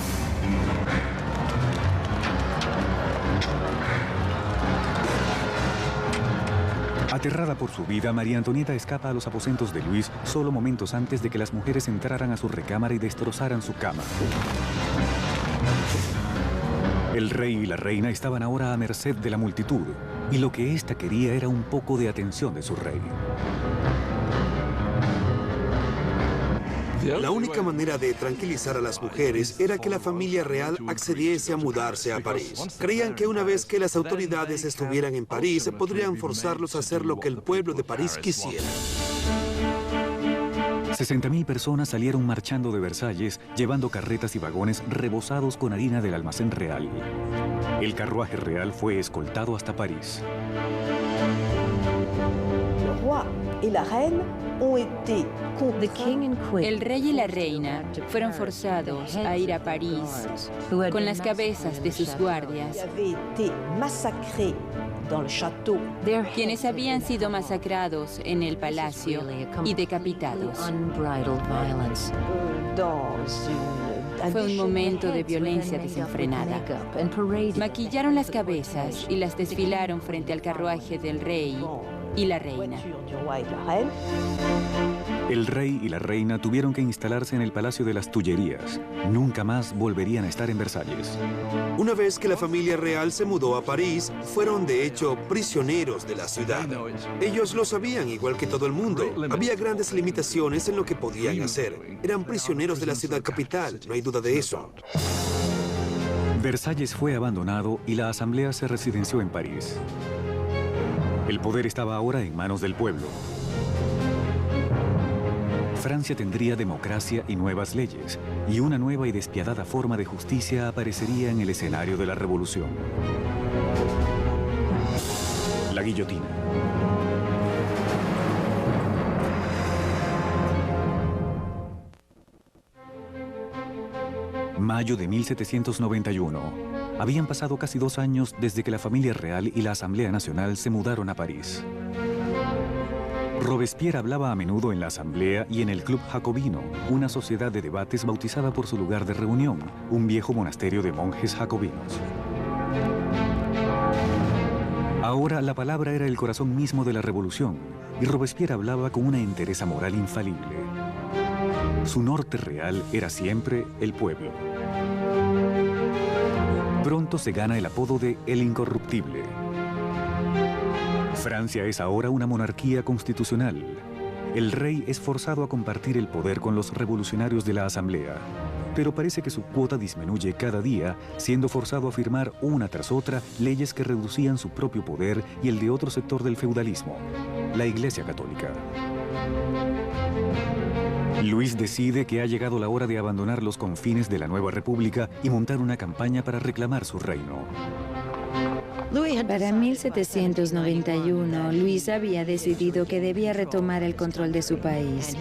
Aterrada por su vida, María Antonieta escapa a los aposentos de Luis solo momentos antes de que las mujeres entraran a su recámara y destrozaran su cama. El rey y la reina estaban ahora a merced de la multitud, y lo que ésta quería era un poco de atención de su rey. La única manera de tranquilizar a las mujeres era que la familia real accediese a mudarse a París. Creían que una vez que las autoridades estuvieran en París, podrían forzarlos a hacer lo que el pueblo de París quisiera. 60.000 personas salieron marchando de Versalles, llevando carretas y vagones rebosados con harina del almacén real. El carruaje real fue escoltado hasta París. El rey y la reina fueron forzados a ir a París con las cabezas de sus guardias, quienes habían sido masacrados en el palacio y decapitados. Fue un momento de violencia desenfrenada. Maquillaron las cabezas y las desfilaron frente al carruaje del rey y la reina. El rey y la reina tuvieron que instalarse en el Palacio de las Tullerías. Nunca más volverían a estar en Versalles. Una vez que la familia real se mudó a París, fueron de hecho prisioneros de la ciudad. Ellos lo sabían igual que todo el mundo. Había grandes limitaciones en lo que podían hacer. Eran prisioneros de la ciudad capital, no hay duda de eso. Versalles fue abandonado y la asamblea se residenció en París. El poder estaba ahora en manos del pueblo. Francia tendría democracia y nuevas leyes, y una nueva y despiadada forma de justicia aparecería en el escenario de la revolución. La guillotina. Mayo de 1791. Habían pasado casi 2 años desde que la familia real y la Asamblea Nacional se mudaron a París. Robespierre hablaba a menudo en la Asamblea y en el Club Jacobino, una sociedad de debates bautizada por su lugar de reunión, un viejo monasterio de monjes jacobinos. Ahora la palabra era el corazón mismo de la revolución, y Robespierre hablaba con una entereza moral infalible. Su norte real era siempre el pueblo. Pronto se gana el apodo de El Incorruptible. Francia es ahora una monarquía constitucional. El rey es forzado a compartir el poder con los revolucionarios de la Asamblea, pero parece que su cuota disminuye cada día, siendo forzado a firmar una tras otra leyes que reducían su propio poder y el de otro sector del feudalismo, la Iglesia Católica. Luis decide que ha llegado la hora de abandonar los confines de la nueva república y montar una campaña para reclamar su reino. Para 1791, Luis había decidido que debía retomar el control de su país.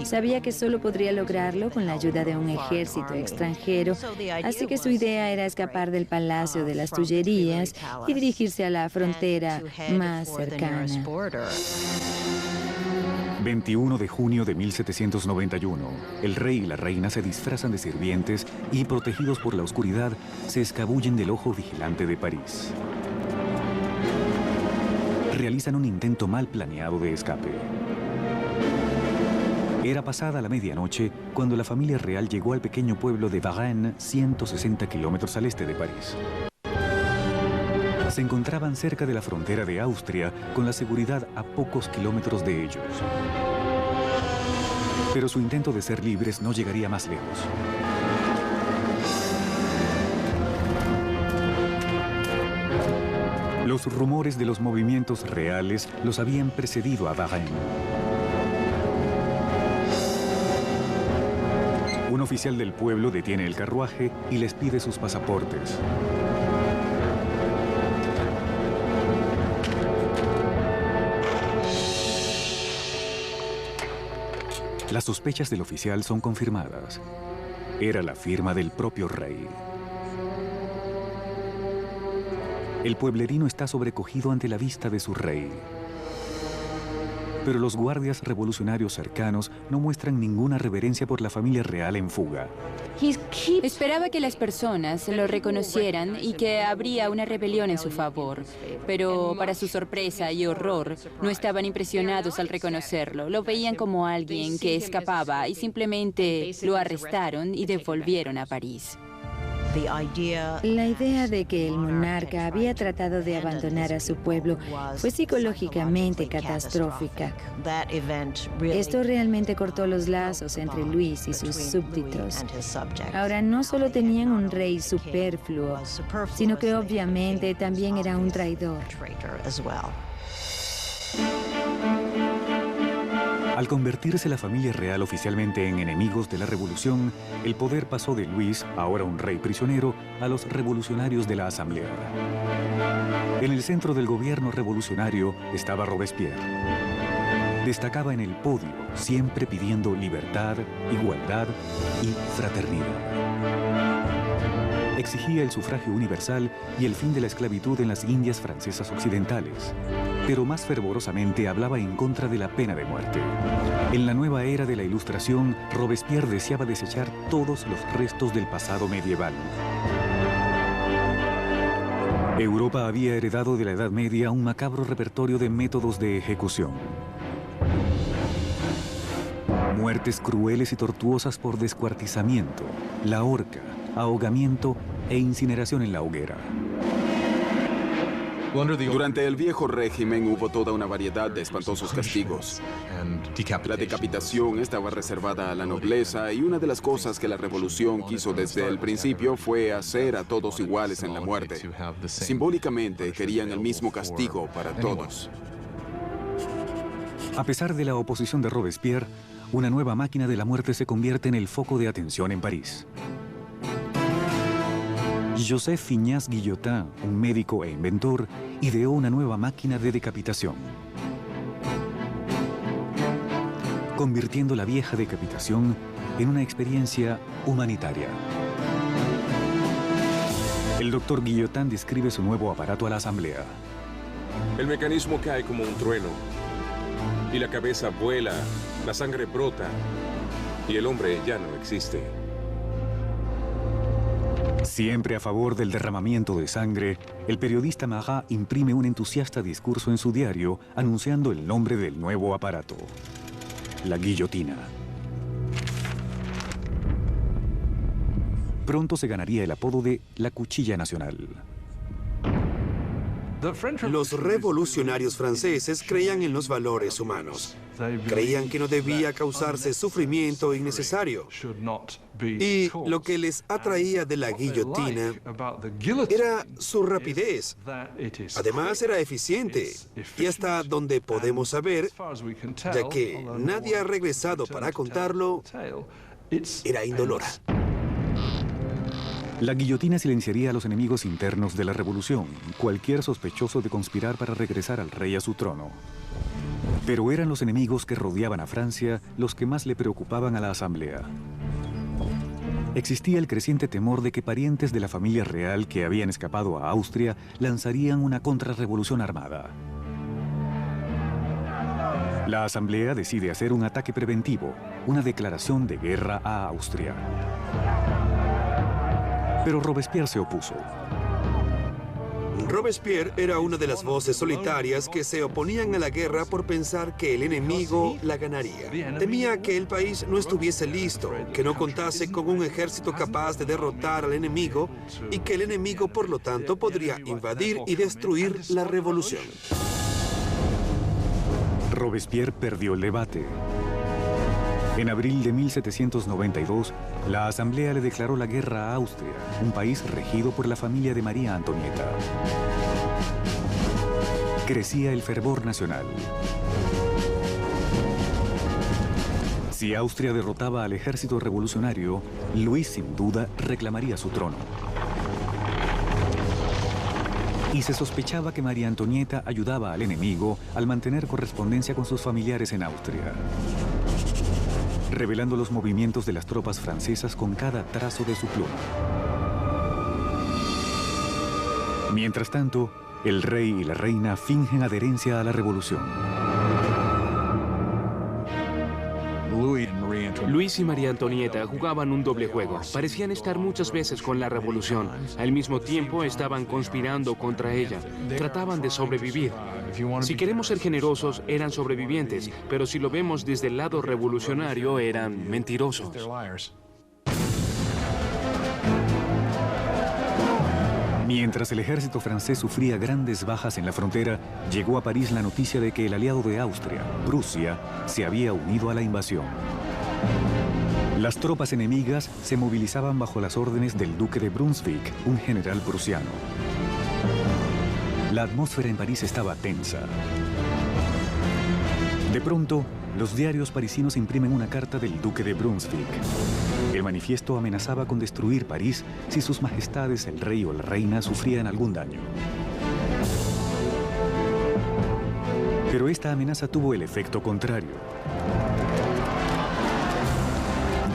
Sabía que solo podría lograrlo con la ayuda de un ejército extranjero, así que su idea era escapar del Palacio de las Tullerías y dirigirse a la frontera más cercana. 21 de junio de 1791, el rey y la reina se disfrazan de sirvientes y, protegidos por la oscuridad, se escabullen del ojo vigilante de París. Realizan un intento mal planeado de escape. Era pasada la medianoche cuando la familia real llegó al pequeño pueblo de Varennes, 160 kilómetros al este de París. Se encontraban cerca de la frontera de Austria, con la seguridad a pocos kilómetros de ellos. Pero su intento de ser libres no llegaría más lejos. Los rumores de los movimientos reales los habían precedido a Varennes. Un oficial del pueblo detiene el carruaje y les pide sus pasaportes. Las sospechas del oficial son confirmadas. Era la firma del propio rey. El pueblerino está sobrecogido ante la vista de su rey. Pero los guardias revolucionarios cercanos no muestran ninguna reverencia por la familia real en fuga. Esperaba que las personas lo reconocieran y que habría una rebelión en su favor. Pero para su sorpresa y horror, no estaban impresionados al reconocerlo. Lo veían como alguien que escapaba y simplemente lo arrestaron y devolvieron a París. La idea de que el monarca había tratado de abandonar a su pueblo fue psicológicamente catastrófica. Esto realmente cortó los lazos entre Luis y sus súbditos. Ahora no solo tenían un rey superfluo, sino que obviamente también era un traidor. Al convertirse la familia real oficialmente en enemigos de la revolución, el poder pasó de Luis, ahora un rey prisionero, a los revolucionarios de la Asamblea. En el centro del gobierno revolucionario estaba Robespierre. Destacaba en el podio, siempre pidiendo libertad, igualdad y fraternidad. Exigía el sufragio universal y el fin de la esclavitud en las Indias francesas occidentales, pero más fervorosamente hablaba en contra de la pena de muerte. En la nueva era de la Ilustración, Robespierre deseaba desechar todos los restos del pasado medieval. Europa había heredado de la Edad Media un macabro repertorio de métodos de ejecución. Muertes crueles y tortuosas por descuartizamiento, la horca, ahogamiento e incineración en la hoguera. Durante el viejo régimen hubo toda una variedad de espantosos castigos. La decapitación estaba reservada a la nobleza y una de las cosas que la revolución quiso desde el principio fue hacer a todos iguales en la muerte. Simbólicamente querían el mismo castigo para todos. A pesar de la oposición de Robespierre, una nueva máquina de la muerte se convierte en el foco de atención en París. Joseph Finias Guillotin, un médico e inventor, ideó una nueva máquina de decapitación, convirtiendo la vieja decapitación en una experiencia humanitaria. El doctor Guillotin describe su nuevo aparato a la asamblea. El mecanismo cae como un trueno, y la cabeza vuela, la sangre brota, y el hombre ya no existe. Siempre a favor del derramamiento de sangre, el periodista Marat imprime un entusiasta discurso en su diario anunciando el nombre del nuevo aparato: la guillotina. Pronto se ganaría el apodo de la cuchilla nacional. Los revolucionarios franceses creían en los valores humanos. Creían que no debía causarse sufrimiento innecesario. Y lo que les atraía de la guillotina era su rapidez. Además, era eficiente. Y hasta donde podemos saber, ya que nadie ha regresado para contarlo, era indolora. La guillotina silenciaría a los enemigos internos de la revolución, cualquier sospechoso de conspirar para regresar al rey a su trono. Pero eran los enemigos que rodeaban a Francia los que más le preocupaban a la asamblea. Existía el creciente temor de que parientes de la familia real que habían escapado a Austria lanzarían una contrarrevolución armada. La asamblea decide hacer un ataque preventivo, una declaración de guerra a Austria. Pero Robespierre se opuso. Robespierre era una de las voces solitarias que se oponían a la guerra por pensar que el enemigo la ganaría. Temía que el país no estuviese listo, que no contase con un ejército capaz de derrotar al enemigo y que el enemigo, por lo tanto, podría invadir y destruir la revolución. Robespierre perdió el debate. En abril de 1792, la Asamblea le declaró la guerra a Austria, un país regido por la familia de María Antonieta. Crecía el fervor nacional. Si Austria derrotaba al ejército revolucionario, Luis sin duda reclamaría su trono. Y se sospechaba que María Antonieta ayudaba al enemigo al mantener correspondencia con sus familiares en Austria, revelando los movimientos de las tropas francesas con cada trazo de su pluma. Mientras tanto, el rey y la reina fingen adherencia a la revolución. Luis y María Antonieta jugaban un doble juego. Parecían estar muchas veces con la revolución. Al mismo tiempo estaban conspirando contra ella. Trataban de sobrevivir. Si queremos ser generosos, eran sobrevivientes, pero si lo vemos desde el lado revolucionario, eran mentirosos. Mientras el ejército francés sufría grandes bajas en la frontera, llegó a París la noticia de que el aliado de Austria, Prusia, se había unido a la invasión. Las tropas enemigas se movilizaban bajo las órdenes del duque de Brunswick, un general prusiano. La atmósfera en París estaba tensa. De pronto, los diarios parisinos imprimen una carta del duque de Brunswick. El manifiesto amenazaba con destruir París si sus majestades, el rey o la reina, sufrían algún daño. Pero esta amenaza tuvo el efecto contrario.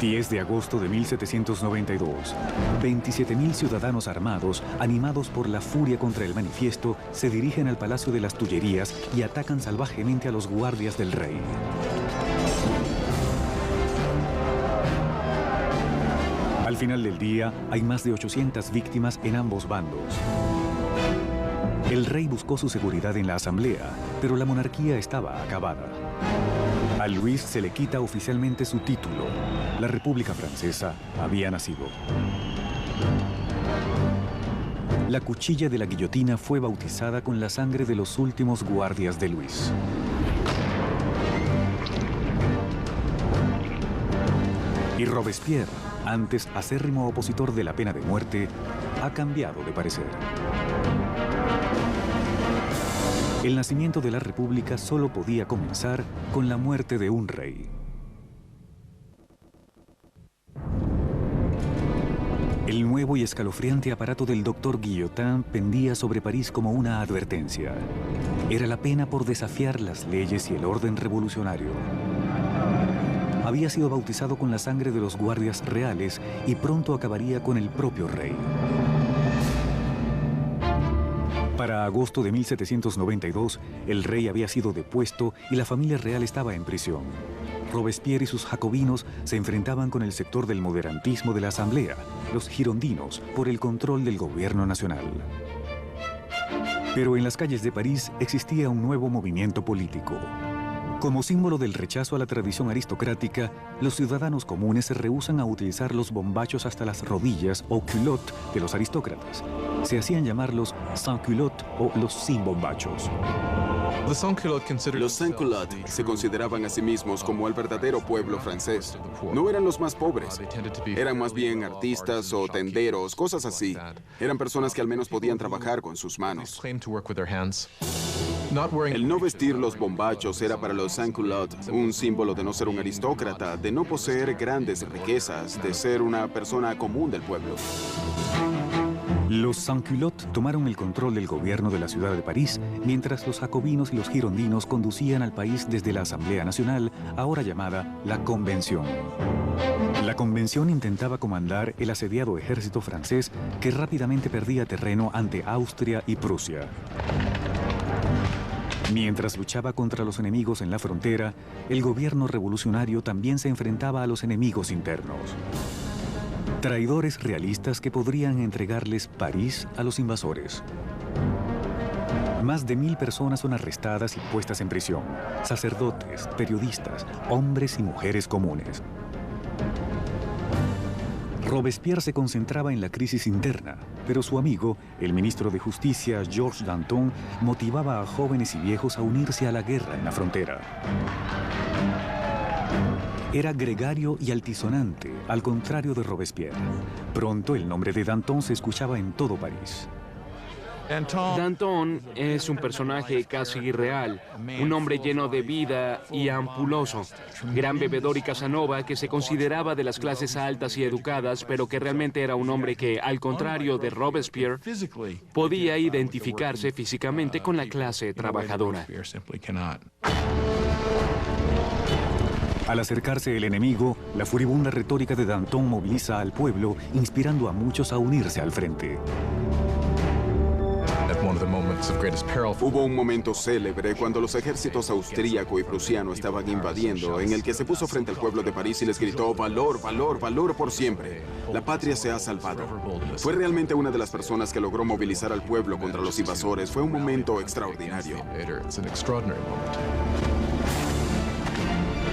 10 de agosto de 1792, 27.000 ciudadanos armados, animados por la furia contra el manifiesto, se dirigen al Palacio de las Tullerías y atacan salvajemente a los guardias del rey. Al final del día, hay más de 800 víctimas en ambos bandos. El rey buscó su seguridad en la asamblea, pero la monarquía estaba acabada. A Luis se le quita oficialmente su título. La República Francesa había nacido. La cuchilla de la guillotina fue bautizada con la sangre de los últimos guardias de Luis. Y Robespierre, antes acérrimo opositor de la pena de muerte, ha cambiado de parecer. El nacimiento de la República solo podía comenzar con la muerte de un rey. El nuevo y escalofriante aparato del doctor Guillotin pendía sobre París como una advertencia. Era la pena por desafiar las leyes y el orden revolucionario. Había sido bautizado con la sangre de los guardias reales y pronto acabaría con el propio rey. Para agosto de 1792, el rey había sido depuesto y la familia real estaba en prisión. Robespierre y sus jacobinos se enfrentaban con el sector del moderantismo de la Asamblea, los girondinos, por el control del gobierno nacional. Pero en las calles de París existía un nuevo movimiento político. Como símbolo del rechazo a la tradición aristocrática, los ciudadanos comunes se rehúsan a utilizar los bombachos hasta las rodillas o culottes de los aristócratas. Se hacían llamar los sans-culottes o los sin bombachos. Los sans-culottes se consideraban a sí mismos como el verdadero pueblo francés. No eran los más pobres. Eran más bien artistas o tenderos, cosas así. Eran personas que al menos podían trabajar con sus manos. El no vestir los bombachos era para los sans-culottes un símbolo de no ser un aristócrata, de no poseer grandes riquezas, de ser una persona común del pueblo. Los sans-culottes tomaron el control del gobierno de la ciudad de París, mientras los jacobinos y los girondinos conducían al país desde la Asamblea Nacional, ahora llamada la Convención. La Convención intentaba comandar el asediado ejército francés que rápidamente perdía terreno ante Austria y Prusia. Mientras luchaba contra los enemigos en la frontera, el gobierno revolucionario también se enfrentaba a los enemigos internos. Traidores realistas que podrían entregarles París a los invasores. Más de 1000 personas son arrestadas y puestas en prisión. Sacerdotes, periodistas, hombres y mujeres comunes. Robespierre se concentraba en la crisis interna, pero su amigo, el ministro de Justicia, Georges Danton, motivaba a jóvenes y viejos a unirse a la guerra en la frontera. Era gregario y altisonante, al contrario de Robespierre. Pronto el nombre de Danton se escuchaba en todo París. Danton es un personaje casi irreal, un hombre lleno de vida y ampuloso, gran bebedor y Casanova que se consideraba de las clases altas y educadas, pero que realmente era un hombre que, al contrario de Robespierre, podía identificarse físicamente con la clase trabajadora. Al acercarse el enemigo, la furibunda retórica de Danton moviliza al pueblo, inspirando a muchos a unirse al frente. Hubo un momento célebre cuando los ejércitos austríaco y prusiano estaban invadiendo, en el que se puso frente al pueblo de París y les gritó: valor, valor, valor por siempre. La patria se ha salvado. Fue realmente una de las personas que logró movilizar al pueblo contra los invasores. Fue un momento extraordinario.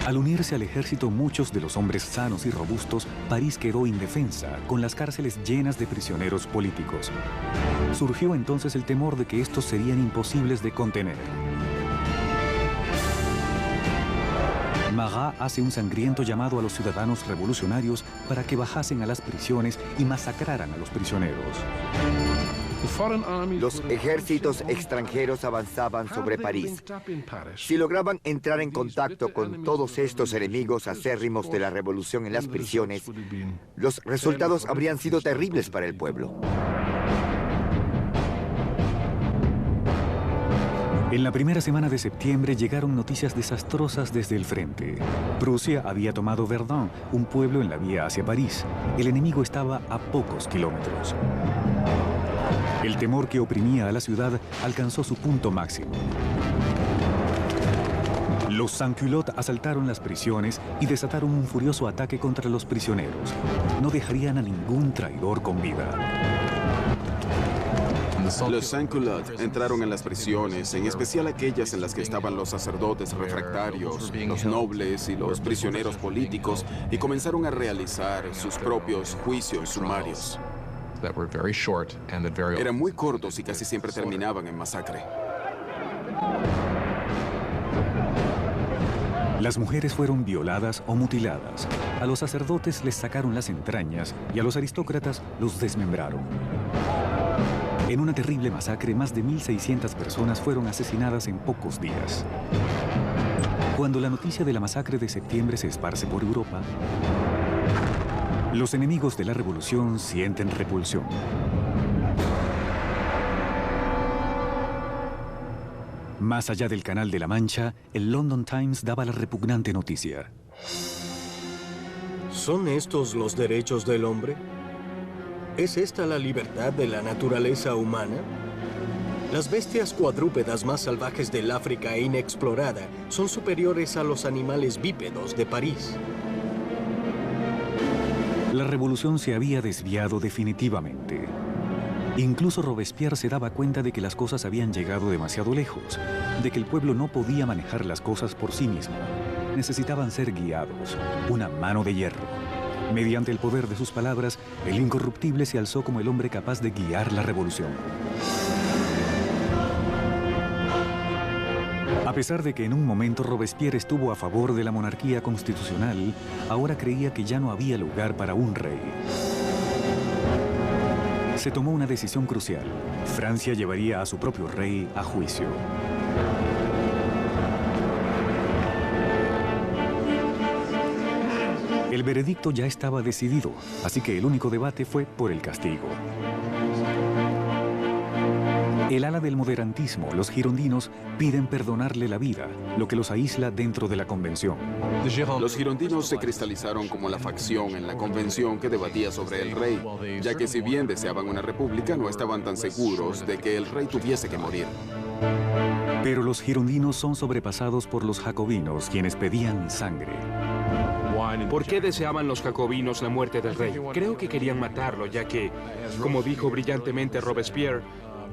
Al unirse al ejército muchos de los hombres sanos y robustos, París quedó indefensa, con las cárceles llenas de prisioneros políticos. Surgió entonces el temor de que estos serían imposibles de contener. Marat hace un sangriento llamado a los ciudadanos revolucionarios para que bajasen a las prisiones y masacraran a los prisioneros. Los ejércitos extranjeros avanzaban sobre París. Si lograban entrar en contacto con todos estos enemigos acérrimos de la revolución en las prisiones, los resultados habrían sido terribles para el pueblo. En la primera semana de septiembre llegaron noticias desastrosas desde el frente. Prusia había tomado Verdun, un pueblo en la vía hacia París. El enemigo estaba a pocos kilómetros. El temor que oprimía a la ciudad alcanzó su punto máximo. Los sans-culottes asaltaron las prisiones y desataron un furioso ataque contra los prisioneros. No dejarían a ningún traidor con vida. Los sans-culottes entraron en las prisiones, en especial aquellas en las que estaban los sacerdotes refractarios, los nobles y los prisioneros políticos, y comenzaron a realizar sus propios juicios sumarios. Eran muy cortos y casi siempre terminaban en masacre. Las mujeres fueron violadas o mutiladas. A los sacerdotes les sacaron las entrañas y a los aristócratas los desmembraron. En una terrible masacre, más de 1.600 personas fueron asesinadas en pocos días. Cuando la noticia de la masacre de septiembre se esparce por Europa, los enemigos de la revolución sienten repulsión. Más allá del Canal de la Mancha, el London Times daba la repugnante noticia. ¿Son estos los derechos del hombre? ¿Es esta la libertad de la naturaleza humana? Las bestias cuadrúpedas más salvajes del África inexplorada son superiores a los animales bípedos de París. La revolución se había desviado definitivamente. Incluso Robespierre se daba cuenta de que las cosas habían llegado demasiado lejos, de que el pueblo no podía manejar las cosas por sí mismo. Necesitaban ser guiados, una mano de hierro. Mediante el poder de sus palabras, el incorruptible se alzó como el hombre capaz de guiar la revolución. A pesar de que en un momento Robespierre estuvo a favor de la monarquía constitucional, ahora creía que ya no había lugar para un rey. Se tomó una decisión crucial. Francia llevaría a su propio rey a juicio. El veredicto ya estaba decidido, así que el único debate fue por el castigo. El ala del moderantismo, los girondinos, piden perdonarle la vida, lo que los aísla dentro de la convención. Los girondinos se cristalizaron como la facción en la convención que debatía sobre el rey, ya que si bien deseaban una república, no estaban tan seguros de que el rey tuviese que morir. Pero los girondinos son sobrepasados por los jacobinos, quienes pedían sangre. ¿Por qué deseaban los jacobinos la muerte del rey? Creo que querían matarlo, ya que, como dijo brillantemente Robespierre,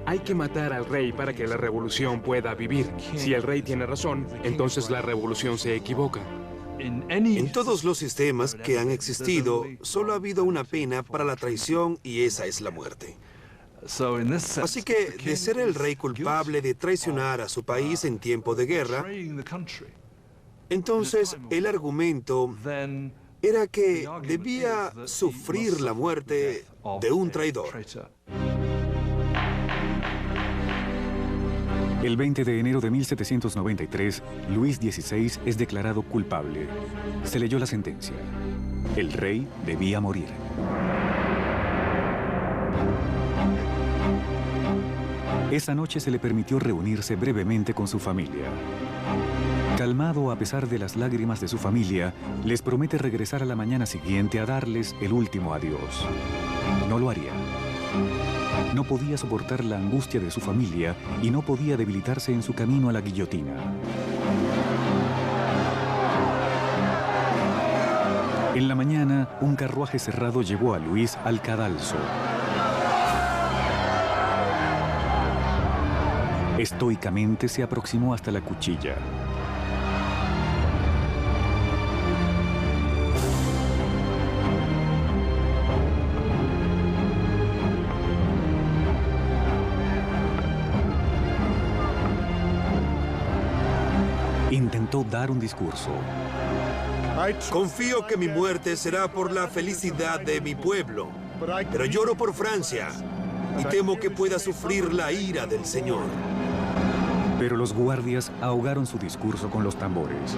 hay que matar al rey para que la revolución pueda vivir. Si el rey tiene razón, entonces la revolución se equivoca. En todos los sistemas que han existido, solo ha habido una pena para la traición y esa es la muerte. Así que, de ser el rey culpable de traicionar a su país en tiempo de guerra, entonces el argumento era que debía sufrir la muerte de un traidor. El 20 de enero de 1793, Luis XVI es declarado culpable. Se leyó la sentencia. El rey debía morir. Esa noche se le permitió reunirse brevemente con su familia. Calmado a pesar de las lágrimas de su familia, les promete regresar a la mañana siguiente a darles el último adiós. No lo haría. No podía soportar la angustia de su familia y no podía debilitarse en su camino a la guillotina. En la mañana, un carruaje cerrado llevó a Luis al cadalso. Estoicamente se aproximó hasta la cuchilla. Intentó dar un discurso. Confío que mi muerte será por la felicidad de mi pueblo, pero lloro por Francia y temo que pueda sufrir la ira del Señor. Pero los guardias ahogaron su discurso con los tambores.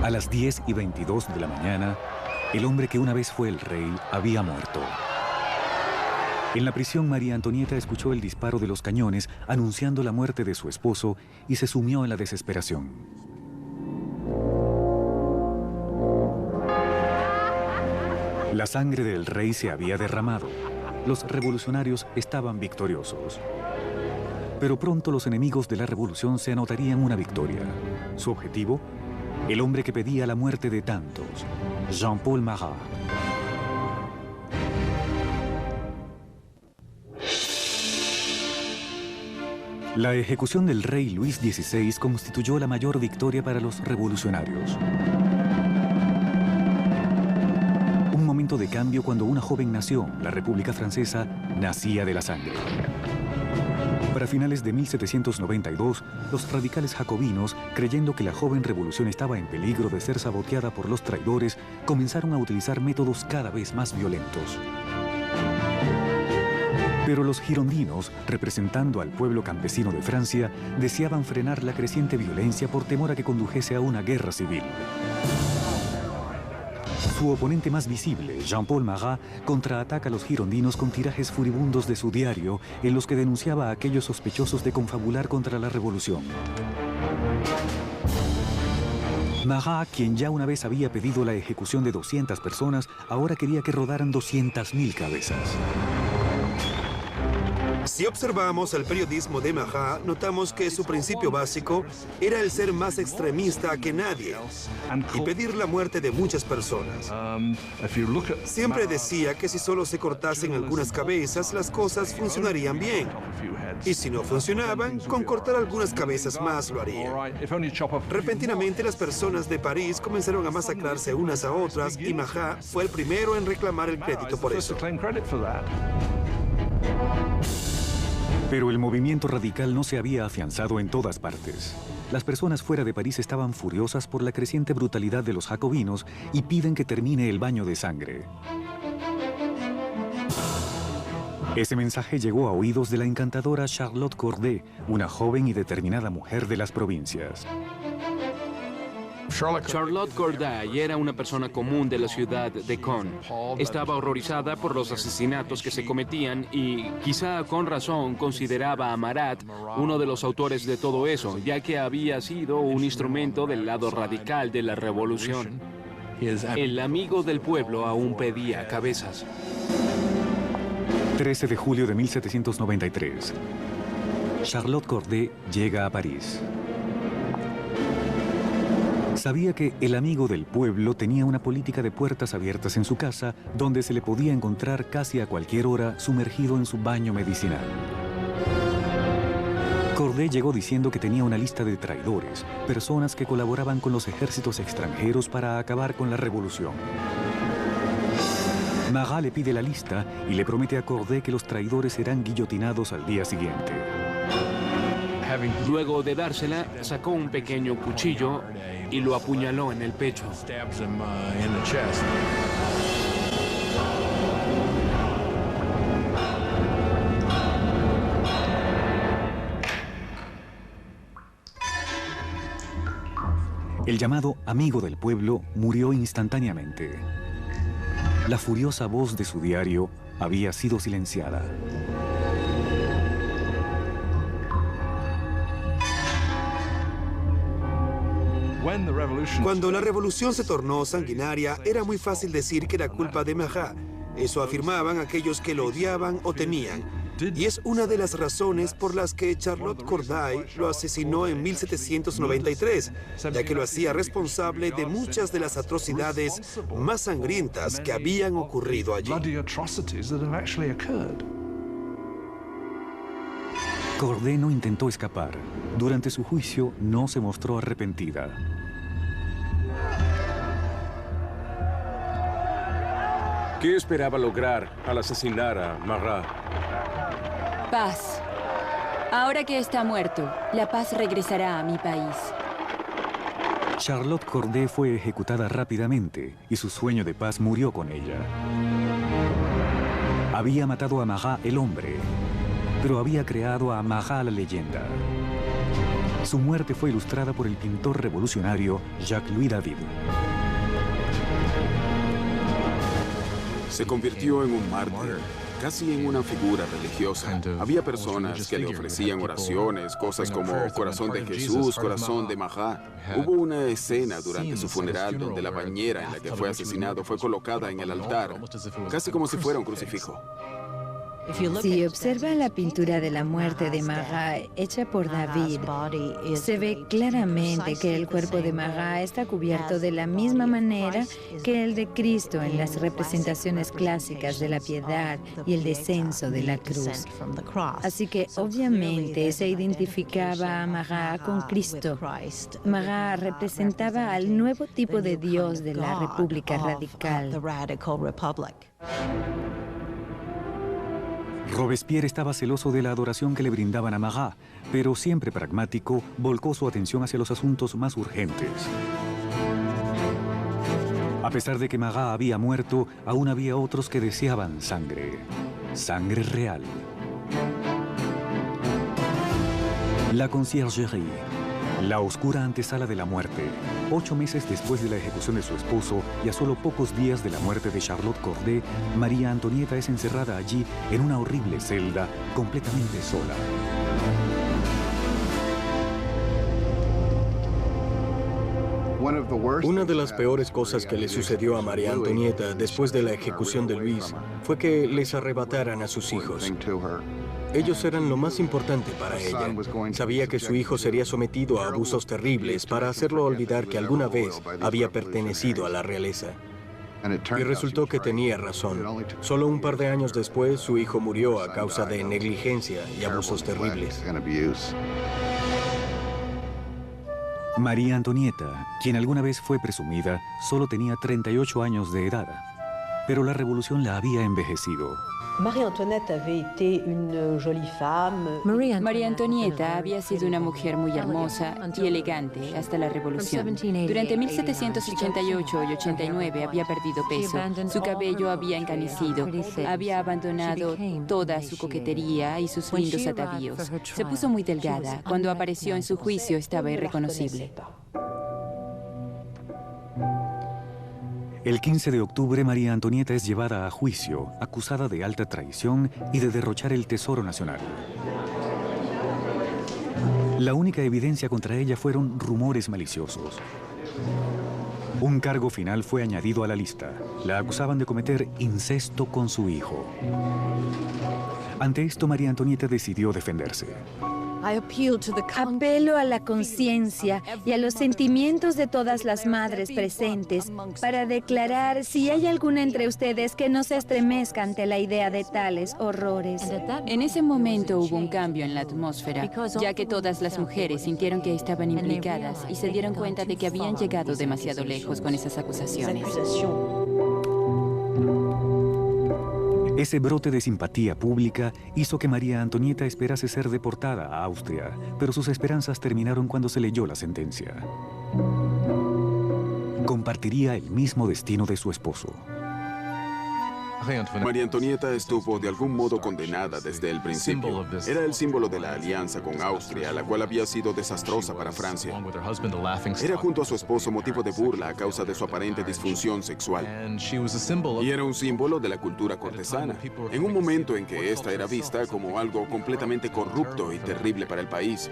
A las 10:22 de la mañana, el hombre que una vez fue el rey había muerto. En la prisión, María Antonieta escuchó el disparo de los cañones anunciando la muerte de su esposo y se sumió en la desesperación. La sangre del rey se había derramado. Los revolucionarios estaban victoriosos. Pero pronto los enemigos de la revolución se anotarían una victoria. Su objetivo, el hombre que pedía la muerte de tantos, Jean-Paul Marat. La ejecución del rey Luis XVI constituyó la mayor victoria para los revolucionarios. Un momento de cambio cuando una joven nación, la República Francesa, nacía de la sangre. Para finales de 1792, los radicales jacobinos, creyendo que la joven revolución estaba en peligro de ser saboteada por los traidores, comenzaron a utilizar métodos cada vez más violentos. Pero los girondinos, representando al pueblo campesino de Francia, deseaban frenar la creciente violencia por temor a que condujese a una guerra civil. Su oponente más visible, Jean-Paul Marat, contraataca a los girondinos con tirajes furibundos de su diario en los que denunciaba a aquellos sospechosos de confabular contra la revolución. Marat, quien ya una vez había pedido la ejecución de 200 personas, ahora quería que rodaran 200.000 cabezas. Si observamos el periodismo de Marat, notamos que su principio básico era el ser más extremista que nadie y pedir la muerte de muchas personas. Siempre decía que si solo se cortasen algunas cabezas, las cosas funcionarían bien. Y si no funcionaban, con cortar algunas cabezas más lo haría. Repentinamente, las personas de París comenzaron a masacrarse unas a otras y Marat fue el primero en reclamar el crédito por eso. Pero el movimiento radical no se había afianzado en todas partes. Las personas fuera de París estaban furiosas por la creciente brutalidad de los jacobinos y piden que termine el baño de sangre. Ese mensaje llegó a oídos de la encantadora Charlotte Corday, una joven y determinada mujer de las provincias. Charlotte Corday era una persona común de la ciudad de Caen. Estaba horrorizada por los asesinatos que se cometían y, quizá con razón, consideraba a Marat uno de los autores de todo eso, ya que había sido un instrumento del lado radical de la revolución. El amigo del pueblo aún pedía cabezas. 13 de julio de 1793. Charlotte Corday llega a París. Sabía que el amigo del pueblo tenía una política de puertas abiertas en su casa, donde se le podía encontrar casi a cualquier hora sumergido en su baño medicinal. Corday llegó diciendo que tenía una lista de traidores, personas que colaboraban con los ejércitos extranjeros para acabar con la revolución. Marat le pide la lista y le promete a Corday que los traidores serán guillotinados al día siguiente. Luego de dársela, sacó un pequeño cuchillo y lo apuñaló en el pecho. El llamado amigo del pueblo murió instantáneamente. La furiosa voz de su diario había sido silenciada. Cuando la revolución se tornó sanguinaria, era muy fácil decir que era culpa de Marat. Eso afirmaban aquellos que lo odiaban o temían. Y es una de las razones por las que Charlotte Corday lo asesinó en 1793, ya que lo hacía responsable de muchas de las atrocidades más sangrientas que habían ocurrido allí. Corday no intentó escapar. Durante su juicio no se mostró arrepentida. ¿Qué esperaba lograr al asesinar a Marat? Paz. Ahora que está muerto, la paz regresará a mi país. Charlotte Corday fue ejecutada rápidamente y su sueño de paz murió con ella. Había matado a Marat el hombre, pero había creado a Marat la leyenda. Su muerte fue ilustrada por el pintor revolucionario Jacques-Louis David. Se convirtió en un mártir. casi en una figura religiosa. Había personas que le ofrecían oraciones, cosas como corazón de Jesús, corazón de Mahat. Hubo una escena durante su funeral donde la bañera en la que fue asesinado fue colocada en el altar, casi como si fuera un crucifijo. Si observa la pintura de la muerte de Mahat hecha por David, se ve claramente que el cuerpo de Mahat está cubierto de la misma manera que el de Cristo en las representaciones clásicas de la piedad y el descenso de la cruz. Así que obviamente se identificaba a Mahat con Cristo. Mahat representaba al nuevo tipo de Dios de la República Radical. Robespierre estaba celoso de la adoración que le brindaban a Marat, pero siempre pragmático, volcó su atención hacia los asuntos más urgentes. A pesar de que Marat había muerto, aún había otros que deseaban sangre. Sangre real. La Conciergerie, la oscura antesala de la muerte. 8 meses después de la ejecución de su esposo y a solo pocos días de la muerte de Charlotte Corday, María Antonieta es encerrada allí en una horrible celda, completamente sola. Una de las peores cosas que le sucedió a María Antonieta después de la ejecución de Luis fue que les arrebataran a sus hijos. Ellos eran lo más importante para ella. Sabía que su hijo sería sometido a abusos terribles para hacerlo olvidar que alguna vez había pertenecido a la realeza. Y resultó que tenía razón. Solo un par de años después, su hijo murió a causa de negligencia y abusos terribles. María Antonieta, quien alguna vez fue presumida, solo tenía 38 años de edad. Pero la revolución la había envejecido. María Antonieta había sido una mujer muy hermosa y elegante hasta la Revolución. Durante 1788 y 89 había perdido peso, su cabello había encanecido, había abandonado toda su coquetería y sus lindos atavíos. Se puso muy delgada. Cuando apareció en su juicio estaba irreconocible. El 15 de octubre, María Antonieta es llevada a juicio, acusada de alta traición y de derrochar el tesoro nacional. La única evidencia contra ella fueron rumores maliciosos. Un cargo final fue añadido a la lista. La acusaban de cometer incesto con su hijo. Ante esto, María Antonieta decidió defenderse. Apelo a la conciencia y a los sentimientos de todas las madres presentes para declarar si hay alguna entre ustedes que no se estremezca ante la idea de tales horrores. En ese momento hubo un cambio en la atmósfera, ya que todas las mujeres sintieron que estaban implicadas y se dieron cuenta de que habían llegado demasiado lejos con esas acusaciones. Ese brote de simpatía pública hizo que María Antonieta esperase ser deportada a Austria, pero sus esperanzas terminaron cuando se leyó la sentencia. Compartiría el mismo destino de su esposo. María Antonieta estuvo de algún modo condenada desde el principio. Era el símbolo de la alianza con Austria, la cual había sido desastrosa para Francia. Era junto a su esposo motivo de burla a causa de su aparente disfunción sexual. Y era un símbolo de la cultura cortesana, en un momento en que esta era vista como algo completamente corrupto y terrible para el país.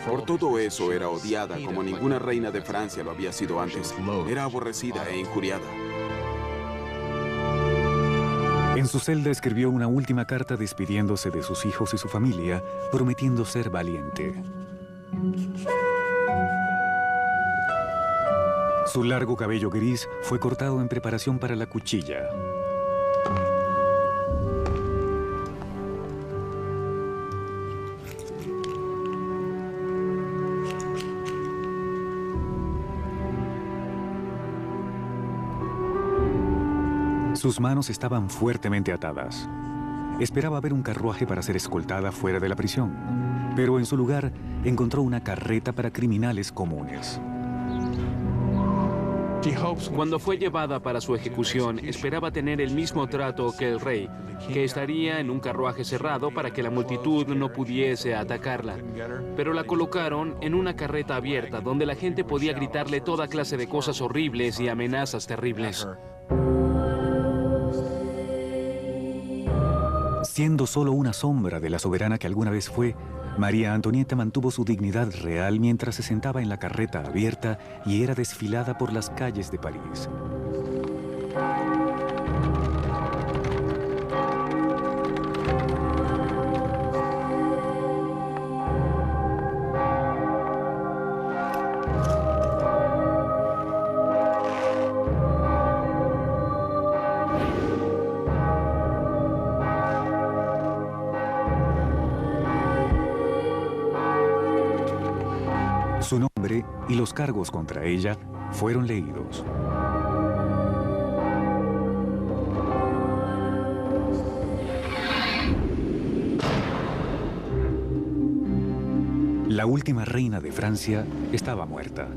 Por todo eso era odiada como ninguna reina de Francia lo había sido antes. Era aborrecida e injuriada. En su celda escribió una última carta despidiéndose de sus hijos y su familia, prometiendo ser valiente. Su largo cabello gris fue cortado en preparación para la cuchilla. Sus manos estaban fuertemente atadas. Esperaba ver un carruaje para ser escoltada fuera de la prisión, pero en su lugar encontró una carreta para criminales comunes. Cuando fue llevada para su ejecución, esperaba tener el mismo trato que el rey, que estaría en un carruaje cerrado para que la multitud no pudiese atacarla. Pero la colocaron en una carreta abierta, donde la gente podía gritarle toda clase de cosas horribles y amenazas terribles. Siendo solo una sombra de la soberana que alguna vez fue, María Antonieta mantuvo su dignidad real mientras se sentaba en la carreta abierta y era desfilada por las calles de París. Su nombre y los cargos contra ella fueron leídos. La última reina de Francia estaba muerta.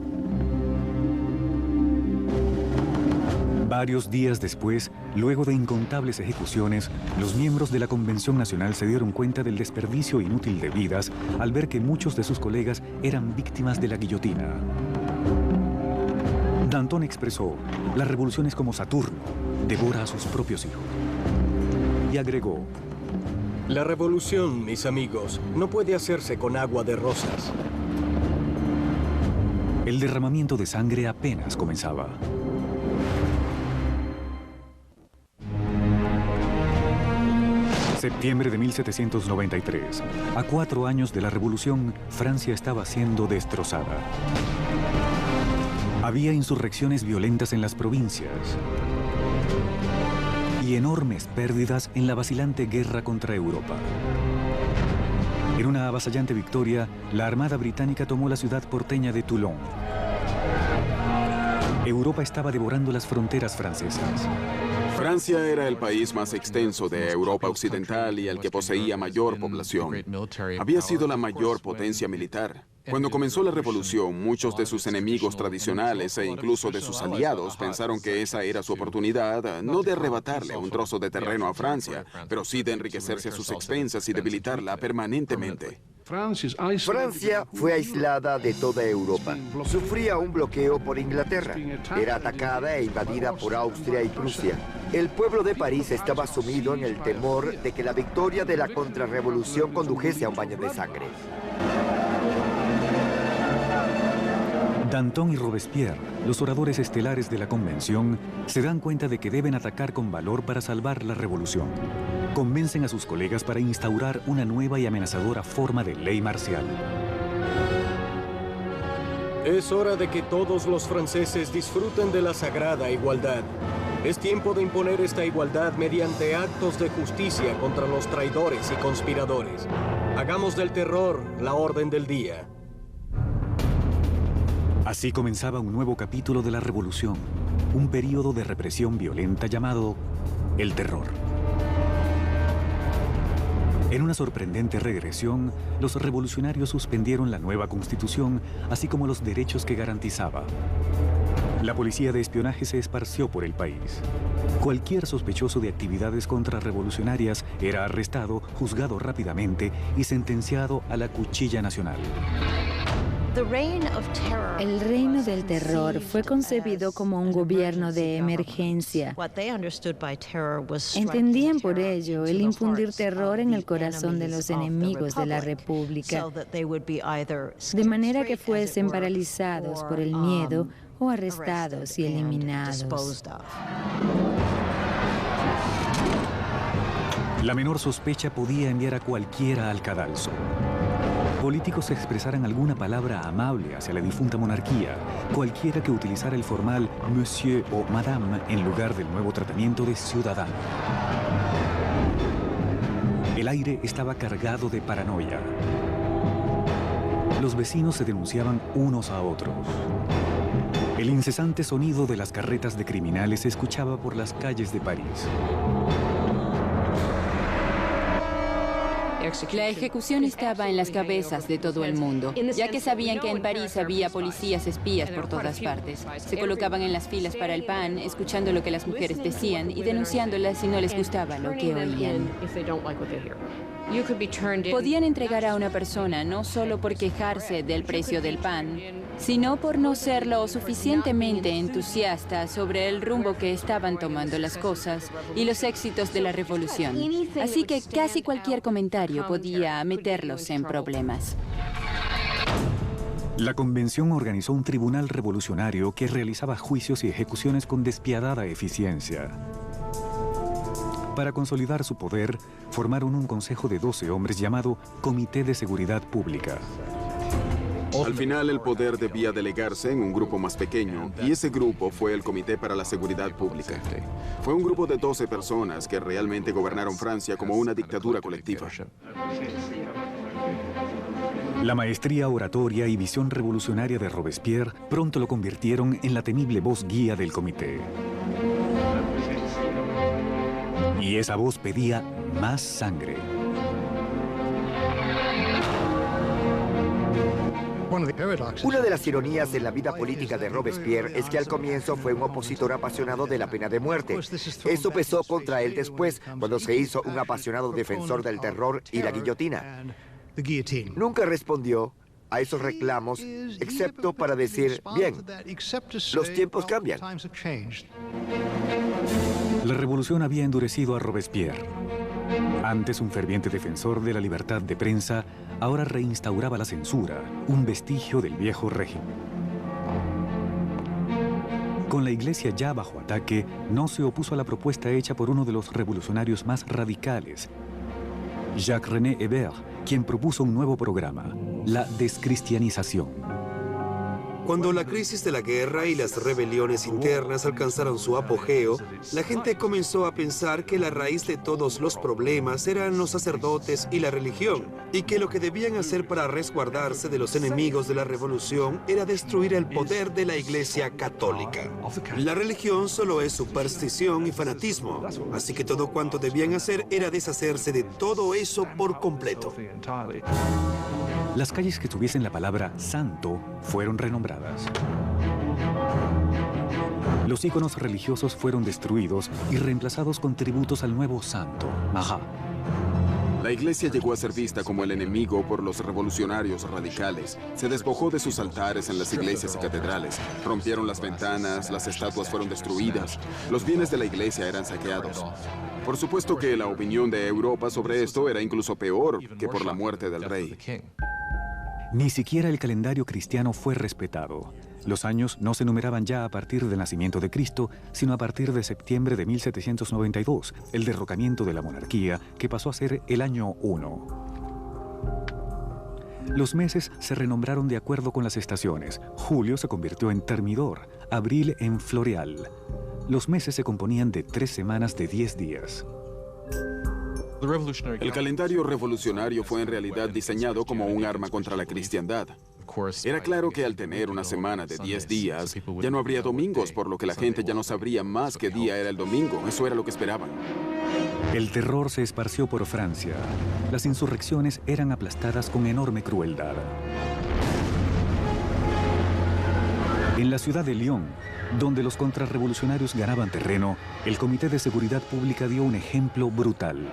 Varios días después, luego de incontables ejecuciones, los miembros de la Convención Nacional se dieron cuenta del desperdicio inútil de vidas al ver que muchos de sus colegas eran víctimas de la guillotina. Danton expresó: la revolución es como Saturno, devora a sus propios hijos. Y agregó: la revolución, mis amigos, no puede hacerse con agua de rosas. El derramamiento de sangre apenas comenzaba. Septiembre de 1793. A 4 años de la Revolución, Francia estaba siendo destrozada. Había insurrecciones violentas en las provincias y enormes pérdidas en la vacilante guerra contra Europa. En una avasallante victoria, la Armada británica tomó la ciudad porteña de Toulon. Europa estaba devorando las fronteras francesas. Francia era el país más extenso de Europa Occidental y el que poseía mayor población. Había sido la mayor potencia militar. Cuando comenzó la revolución, muchos de sus enemigos tradicionales e incluso de sus aliados pensaron que esa era su oportunidad, no de arrebatarle un trozo de terreno a Francia, pero sí de enriquecerse a sus expensas y debilitarla permanentemente. Francia fue aislada de toda Europa. Sufría un bloqueo por Inglaterra. Era atacada e invadida por Austria y Prusia. El pueblo de París estaba sumido en el temor de que la victoria de la contrarrevolución condujese a un baño de sangre. Danton y Robespierre, los oradores estelares de la Convención, se dan cuenta de que deben atacar con valor para salvar la revolución. Convencen a sus colegas para instaurar una nueva y amenazadora forma de ley marcial. Es hora de que todos los franceses disfruten de la sagrada igualdad. Es tiempo de imponer esta igualdad mediante actos de justicia contra los traidores y conspiradores. Hagamos del terror la orden del día. Así comenzaba un nuevo capítulo de la revolución, un período de represión violenta llamado el terror. En una sorprendente regresión, los revolucionarios suspendieron la nueva constitución, así como los derechos que garantizaba. La policía de espionaje se esparció por el país. Cualquier sospechoso de actividades contrarrevolucionarias era arrestado, juzgado rápidamente y sentenciado a la cuchilla nacional. El reino del terror fue concebido como un gobierno de emergencia. Entendían por ello el infundir terror en el corazón de los enemigos de la República, de manera que fuesen paralizados por el miedo o arrestados y eliminados. La menor sospecha podía enviar a cualquiera al cadalso. Políticos expresaran alguna palabra amable hacia la difunta monarquía, cualquiera que utilizara el formal monsieur o madame en lugar del nuevo tratamiento de ciudadano. El aire estaba cargado de paranoia. Los vecinos se denunciaban unos a otros. El incesante sonido de las carretas de criminales se escuchaba por las calles de París. La ejecución estaba en las cabezas de todo el mundo, ya que sabían que en París había policías espías por todas partes. Se colocaban en las filas para el pan, escuchando lo que las mujeres decían y denunciándolas si no les gustaba lo que oían. Podían entregar a una persona no solo por quejarse del precio del pan, sino por no ser lo suficientemente entusiasta sobre el rumbo que estaban tomando las cosas y los éxitos de la revolución. Así que casi cualquier comentario podía meterlos en problemas. La convención organizó un tribunal revolucionario que realizaba juicios y ejecuciones con despiadada eficiencia. Para consolidar su poder, formaron un consejo de 12 hombres llamado Comité de Seguridad Pública. Al final, el poder debía delegarse en un grupo más pequeño, y ese grupo fue el Comité para la Seguridad Pública. Fue un grupo de 12 personas que realmente gobernaron Francia como una dictadura colectiva. La maestría oratoria y visión revolucionaria de Robespierre pronto lo convirtieron en la temible voz guía del comité. Y esa voz pedía más sangre. Una de las ironías en la vida política de Robespierre es que al comienzo fue un opositor apasionado de la pena de muerte. Eso pesó contra él después, cuando se hizo un apasionado defensor del terror y la guillotina. Nunca respondió a esos reclamos, excepto para decir, bien, los tiempos cambian. La revolución había endurecido a Robespierre. Antes un ferviente defensor de la libertad de prensa, ahora reinstauraba la censura, un vestigio del viejo régimen. Con la Iglesia ya bajo ataque, no se opuso a la propuesta hecha por uno de los revolucionarios más radicales, Jacques-René Hébert, quien propuso un nuevo programa, la descristianización. Cuando la crisis de la guerra y las rebeliones internas alcanzaron su apogeo, la gente comenzó a pensar que la raíz de todos los problemas eran los sacerdotes y la religión, y que lo que debían hacer para resguardarse de los enemigos de la revolución era destruir el poder de la Iglesia católica. La religión solo es superstición y fanatismo, así que todo cuanto debían hacer era deshacerse de todo eso por completo. Las calles que tuviesen la palabra santo fueron renombradas. Los íconos religiosos fueron destruidos y reemplazados con tributos al nuevo santo, Marat. La iglesia llegó a ser vista como el enemigo por los revolucionarios radicales. Se despojó de sus altares en las iglesias y catedrales. Rompieron las ventanas, las estatuas fueron destruidas. Los bienes de la iglesia eran saqueados. Por supuesto que la opinión de Europa sobre esto era incluso peor que por la muerte del rey. Ni siquiera el calendario cristiano fue respetado. Los años no se numeraban ya a partir del nacimiento de Cristo, sino a partir de septiembre de 1792, el derrocamiento de la monarquía, que pasó a ser el año 1. Los meses se renombraron de acuerdo con las estaciones. Julio se convirtió en Termidor, abril en Floreal. Los meses se componían de 3 semanas de 10 días. El calendario revolucionario fue en realidad diseñado como un arma contra la cristiandad. Era claro que al tener una semana de 10 días, ya no habría domingos, por lo que la gente ya no sabría más qué día era el domingo. Eso era lo que esperaban. El terror se esparció por Francia. Las insurrecciones eran aplastadas con enorme crueldad. En la ciudad de Lyon, donde los contrarrevolucionarios ganaban terreno, el Comité de Seguridad Pública dio un ejemplo brutal.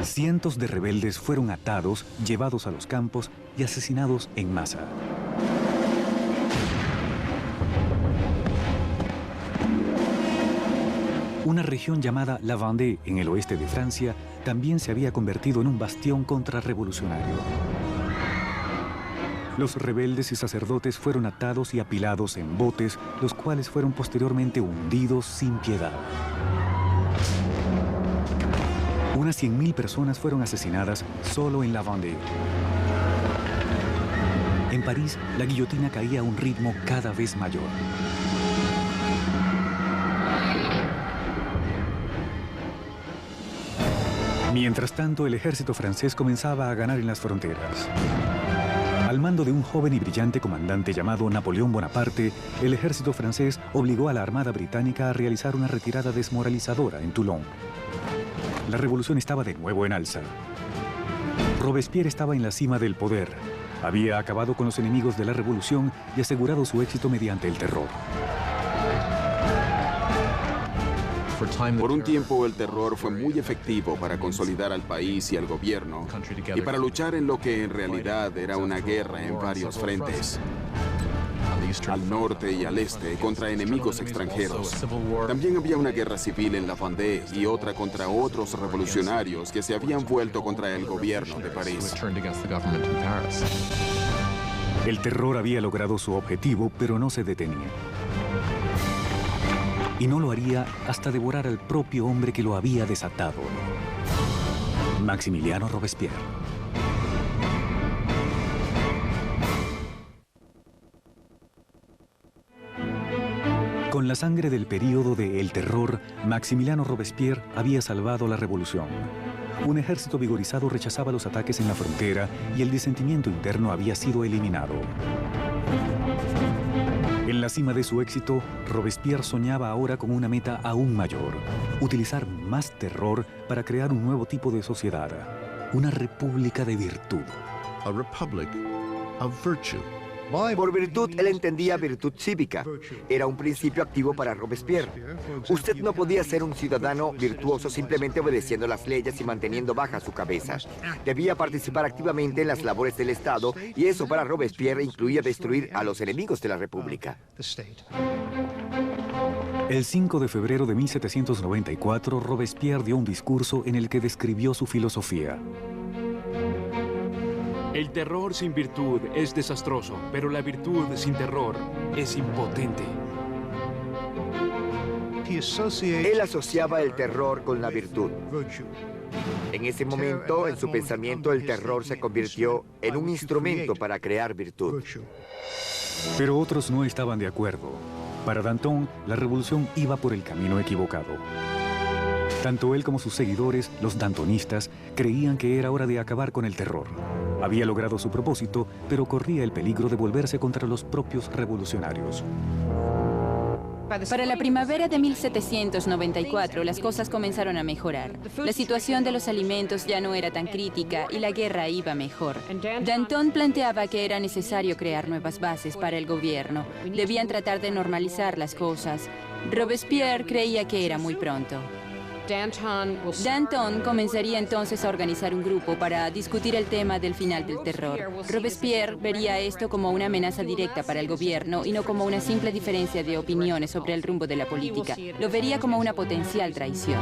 Cientos de rebeldes fueron atados, llevados a los campos y asesinados en masa. Una región llamada La Vendée, en el oeste de Francia, también se había convertido en un bastión contrarrevolucionario. Los rebeldes y sacerdotes fueron atados y apilados en botes, los cuales fueron posteriormente hundidos sin piedad. Unas 100.000 personas fueron asesinadas solo en La Vendée. En París, la guillotina caía a un ritmo cada vez mayor. Mientras tanto, el ejército francés comenzaba a ganar en las fronteras. Al mando de un joven y brillante comandante llamado Napoleón Bonaparte, el ejército francés obligó a la Armada británica a realizar una retirada desmoralizadora en Toulon. La revolución estaba de nuevo en alza. Robespierre estaba en la cima del poder. Había acabado con los enemigos de la revolución y asegurado su éxito mediante el terror. Por un tiempo, el terror fue muy efectivo para consolidar al país y al gobierno y para luchar en lo que en realidad era una guerra en varios frentes. Al norte y al este contra enemigos extranjeros. También había una guerra civil en La Vendée y otra contra otros revolucionarios que se habían vuelto contra el gobierno de París. El terror había logrado su objetivo, pero no se detenía. Y no lo haría hasta devorar al propio hombre que lo había desatado. Maximiliano Robespierre. Con la sangre del período de El Terror, Maximiliano Robespierre había salvado la revolución. Un ejército vigorizado rechazaba los ataques en la frontera y el disentimiento interno había sido eliminado. En la cima de su éxito, Robespierre soñaba ahora con una meta aún mayor: utilizar más terror para crear un nuevo tipo de sociedad, una república de virtud. A republic of virtue. Por virtud, él entendía virtud cívica. Era un principio activo para Robespierre. Usted no podía ser un ciudadano virtuoso simplemente obedeciendo las leyes y manteniendo baja su cabeza. Debía participar activamente en las labores del Estado, y eso para Robespierre incluía destruir a los enemigos de la República. El 5 de febrero de 1794, Robespierre dio un discurso en el que describió su filosofía. El terror sin virtud es desastroso, pero la virtud sin terror es impotente. Él asociaba el terror con la virtud. En ese momento, en su pensamiento, el terror se convirtió en un instrumento para crear virtud. Pero otros no estaban de acuerdo. Para Danton, la revolución iba por el camino equivocado. Tanto él como sus seguidores, los dantonistas, creían que era hora de acabar con el terror. Había logrado su propósito, pero corría el peligro de volverse contra los propios revolucionarios. Para la primavera de 1794, las cosas comenzaron a mejorar. La situación de los alimentos ya no era tan crítica y la guerra iba mejor. Danton planteaba que era necesario crear nuevas bases para el gobierno. Debían tratar de normalizar las cosas. Robespierre creía que era muy pronto. Danton comenzaría entonces a organizar un grupo para discutir el tema del final del terror. Robespierre vería esto como una amenaza directa para el gobierno y no como una simple diferencia de opiniones sobre el rumbo de la política. Lo vería como una potencial traición.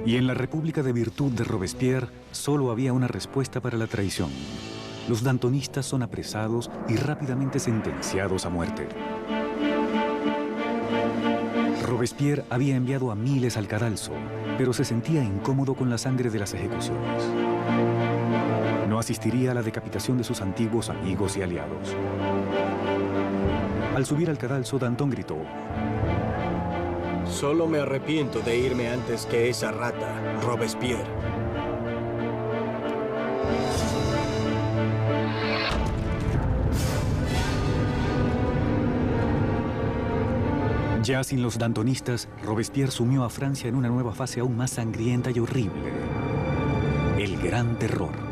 Y en la República de Virtud de Robespierre solo había una respuesta para la traición. Los dantonistas son apresados y rápidamente sentenciados a muerte. Robespierre había enviado a miles al cadalso, pero se sentía incómodo con la sangre de las ejecuciones. No asistiría a la decapitación de sus antiguos amigos y aliados. Al subir al cadalso, Danton gritó: Solo me arrepiento de irme antes que esa rata, Robespierre. Ya sin los dantonistas, Robespierre sumió a Francia en una nueva fase aún más sangrienta y horrible: el Gran Terror.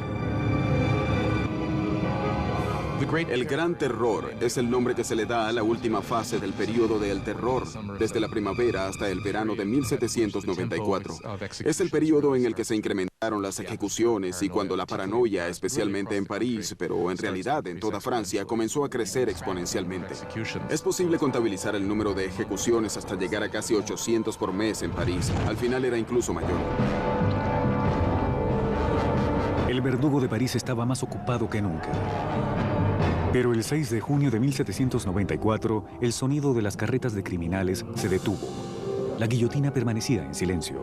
El Gran Terror es el nombre que se le da a la última fase del período del terror, desde la primavera hasta el verano de 1794. Es el período en el que se incrementaron las ejecuciones y cuando la paranoia, especialmente en París, pero en realidad en toda Francia, comenzó a crecer exponencialmente. Es posible contabilizar el número de ejecuciones hasta llegar a casi 800 por mes en París. Al final era incluso mayor. El verdugo de París estaba más ocupado que nunca. Pero el 6 de junio de 1794, el sonido de las carretas de criminales se detuvo. La guillotina permanecía en silencio.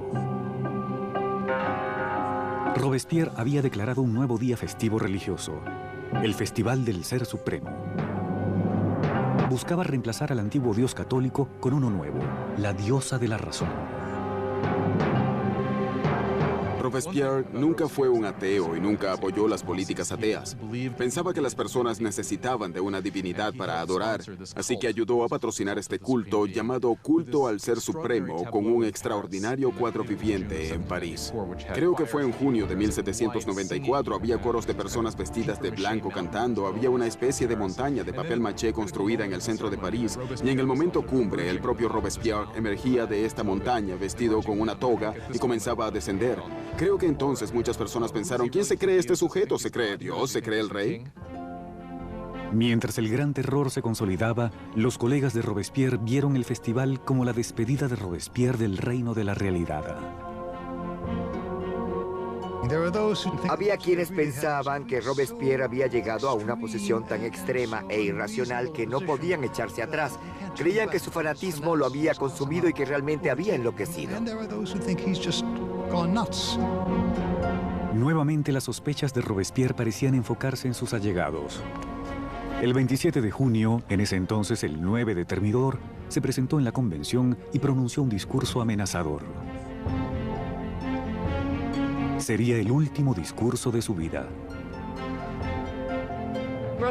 Robespierre había declarado un nuevo día festivo religioso, el Festival del Ser Supremo. Buscaba reemplazar al antiguo dios católico con uno nuevo, la diosa de la razón. Robespierre nunca fue un ateo y nunca apoyó las políticas ateas. Pensaba que las personas necesitaban de una divinidad para adorar, así que ayudó a patrocinar este culto llamado Culto al Ser Supremo con un extraordinario cuadro viviente en París. Creo que fue en junio de 1794, había coros de personas vestidas de blanco cantando, había una especie de montaña de papel maché construida en el centro de París, y en el momento cumbre el propio Robespierre emergía de esta montaña vestido con una toga y comenzaba a descender. Creo que entonces muchas personas pensaron, ¿quién se cree este sujeto? ¿Se cree Dios? ¿Se cree el rey? Mientras el gran terror se consolidaba, los colegas de Robespierre vieron el festival como la despedida de Robespierre del reino de la realidad. Había quienes pensaban que Robespierre había llegado a una posición tan extrema e irracional que no podían echarse atrás. Creían que su fanatismo lo había consumido y que realmente había enloquecido. Nuevamente las sospechas de Robespierre parecían enfocarse en sus allegados. El 27 de junio, en ese entonces el 9 de Thermidor, se presentó en la convención y pronunció un discurso amenazador. Sería el último discurso de su vida.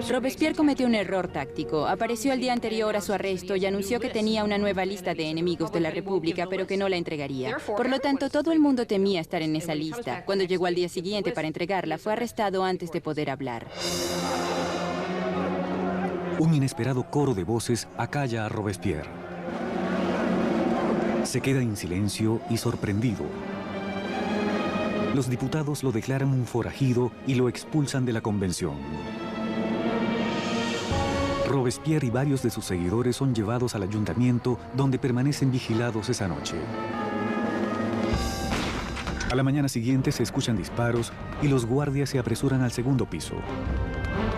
Robespierre cometió un error táctico. Apareció el día anterior a su arresto y anunció que tenía una nueva lista de enemigos de la República, pero que no la entregaría. Por lo tanto, todo el mundo temía estar en esa lista. Cuando llegó al día siguiente para entregarla, fue arrestado antes de poder hablar. Un inesperado coro de voces acalla a Robespierre. Se queda en silencio y sorprendido. Los diputados lo declaran un forajido y lo expulsan de la convención. Robespierre y varios de sus seguidores son llevados al ayuntamiento, donde permanecen vigilados esa noche. A la mañana siguiente se escuchan disparos y los guardias se apresuran al segundo piso.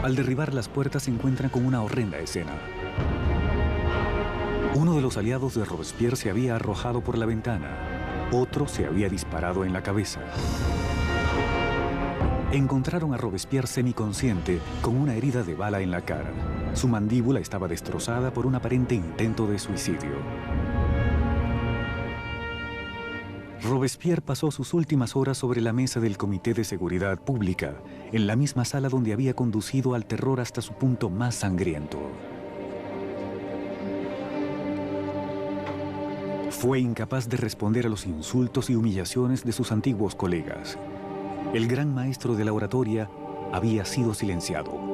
Al derribar las puertas se encuentran con una horrenda escena. Uno de los aliados de Robespierre se había arrojado por la ventana. Otro se había disparado en la cabeza. Encontraron a Robespierre semiconsciente, con una herida de bala en la cara. Su mandíbula estaba destrozada por un aparente intento de suicidio. Robespierre pasó sus últimas horas sobre la mesa del Comité de Seguridad Pública, en la misma sala donde había conducido al terror hasta su punto más sangriento. Fue incapaz de responder a los insultos y humillaciones de sus antiguos colegas. El gran maestro de la oratoria había sido silenciado.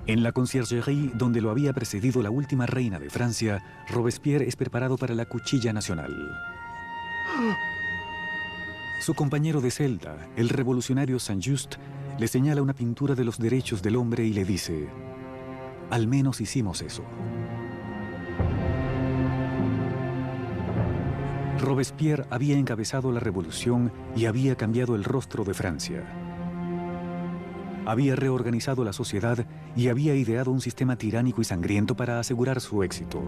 En la conciergerie, donde lo había precedido la última reina de Francia, Robespierre es preparado para la cuchilla nacional. Su compañero de celda, el revolucionario Saint-Just, le señala una pintura de los derechos del hombre y le dice: al menos hicimos eso. Robespierre había encabezado la revolución y había cambiado el rostro de Francia. Había reorganizado la sociedad y había ideado un sistema tiránico y sangriento para asegurar su éxito.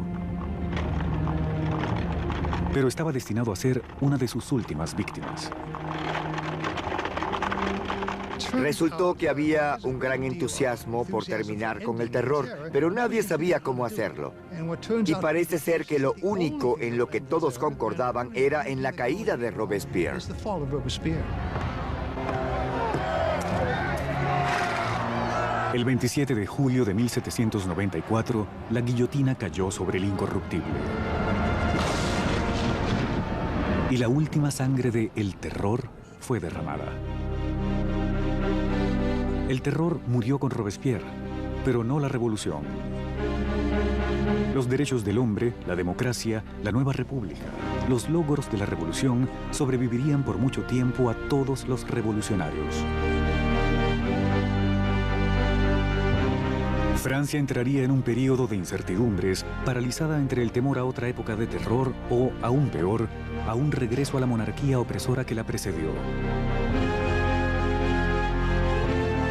Pero estaba destinado a ser una de sus últimas víctimas. Resultó que había un gran entusiasmo por terminar con el terror, pero nadie sabía cómo hacerlo. Y parece ser que lo único en lo que todos concordaban era en la caída de Robespierre. El 27 de julio de 1794, la guillotina cayó sobre el incorruptible. Y la última sangre de El Terror fue derramada. El terror murió con Robespierre, pero no la revolución. Los derechos del hombre, la democracia, la nueva república, los logros de la revolución sobrevivirían por mucho tiempo a todos los revolucionarios. Francia entraría en un período de incertidumbres, paralizada entre el temor a otra época de terror o, aún peor, a un regreso a la monarquía opresora que la precedió.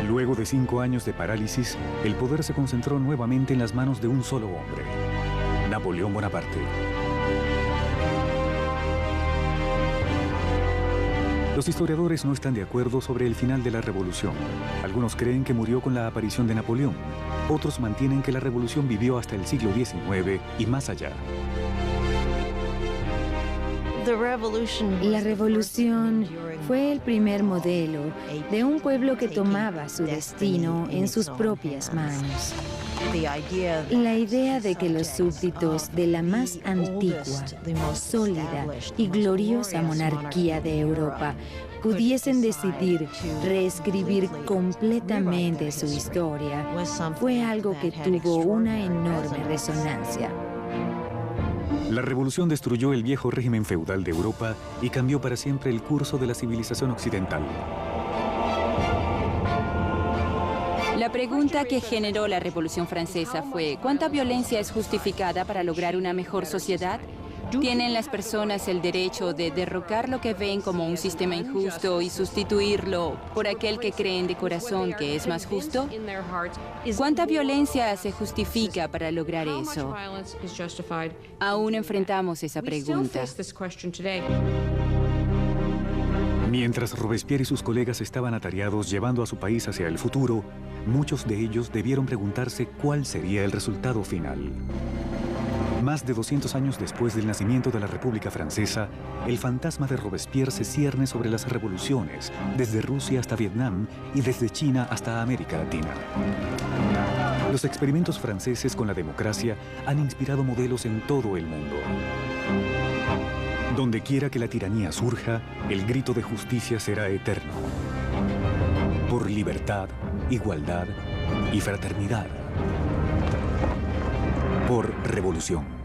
Luego de 5 años de parálisis, el poder se concentró nuevamente en las manos de un solo hombre: Napoleón Bonaparte. Los historiadores no están de acuerdo sobre el final de la revolución. Algunos creen que murió con la aparición de Napoleón. Otros mantienen que la revolución vivió hasta el siglo XIX y más allá. La revolución fue el primer modelo de un pueblo que tomaba su destino en sus propias manos. La idea de que los súbditos de la más antigua, sólida y gloriosa monarquía de Europa pudiesen decidir reescribir completamente su historia fue algo que tuvo una enorme resonancia. La revolución destruyó el viejo régimen feudal de Europa y cambió para siempre el curso de la civilización occidental. La pregunta que generó la Revolución Francesa fue: ¿cuánta violencia es justificada para lograr una mejor sociedad? ¿Tienen las personas el derecho de derrocar lo que ven como un sistema injusto y sustituirlo por aquel que creen de corazón que es más justo? ¿Cuánta violencia se justifica para lograr eso? Aún enfrentamos esa pregunta. Mientras Robespierre y sus colegas estaban atareados llevando a su país hacia el futuro, muchos de ellos debieron preguntarse cuál sería el resultado final. Más de 200 años después del nacimiento de la República Francesa, el fantasma de Robespierre se cierne sobre las revoluciones, desde Rusia hasta Vietnam y desde China hasta América Latina. Los experimentos franceses con la democracia han inspirado modelos en todo el mundo. Donde quiera que la tiranía surja, el grito de justicia será eterno. Por libertad, igualdad y fraternidad. Por revolución.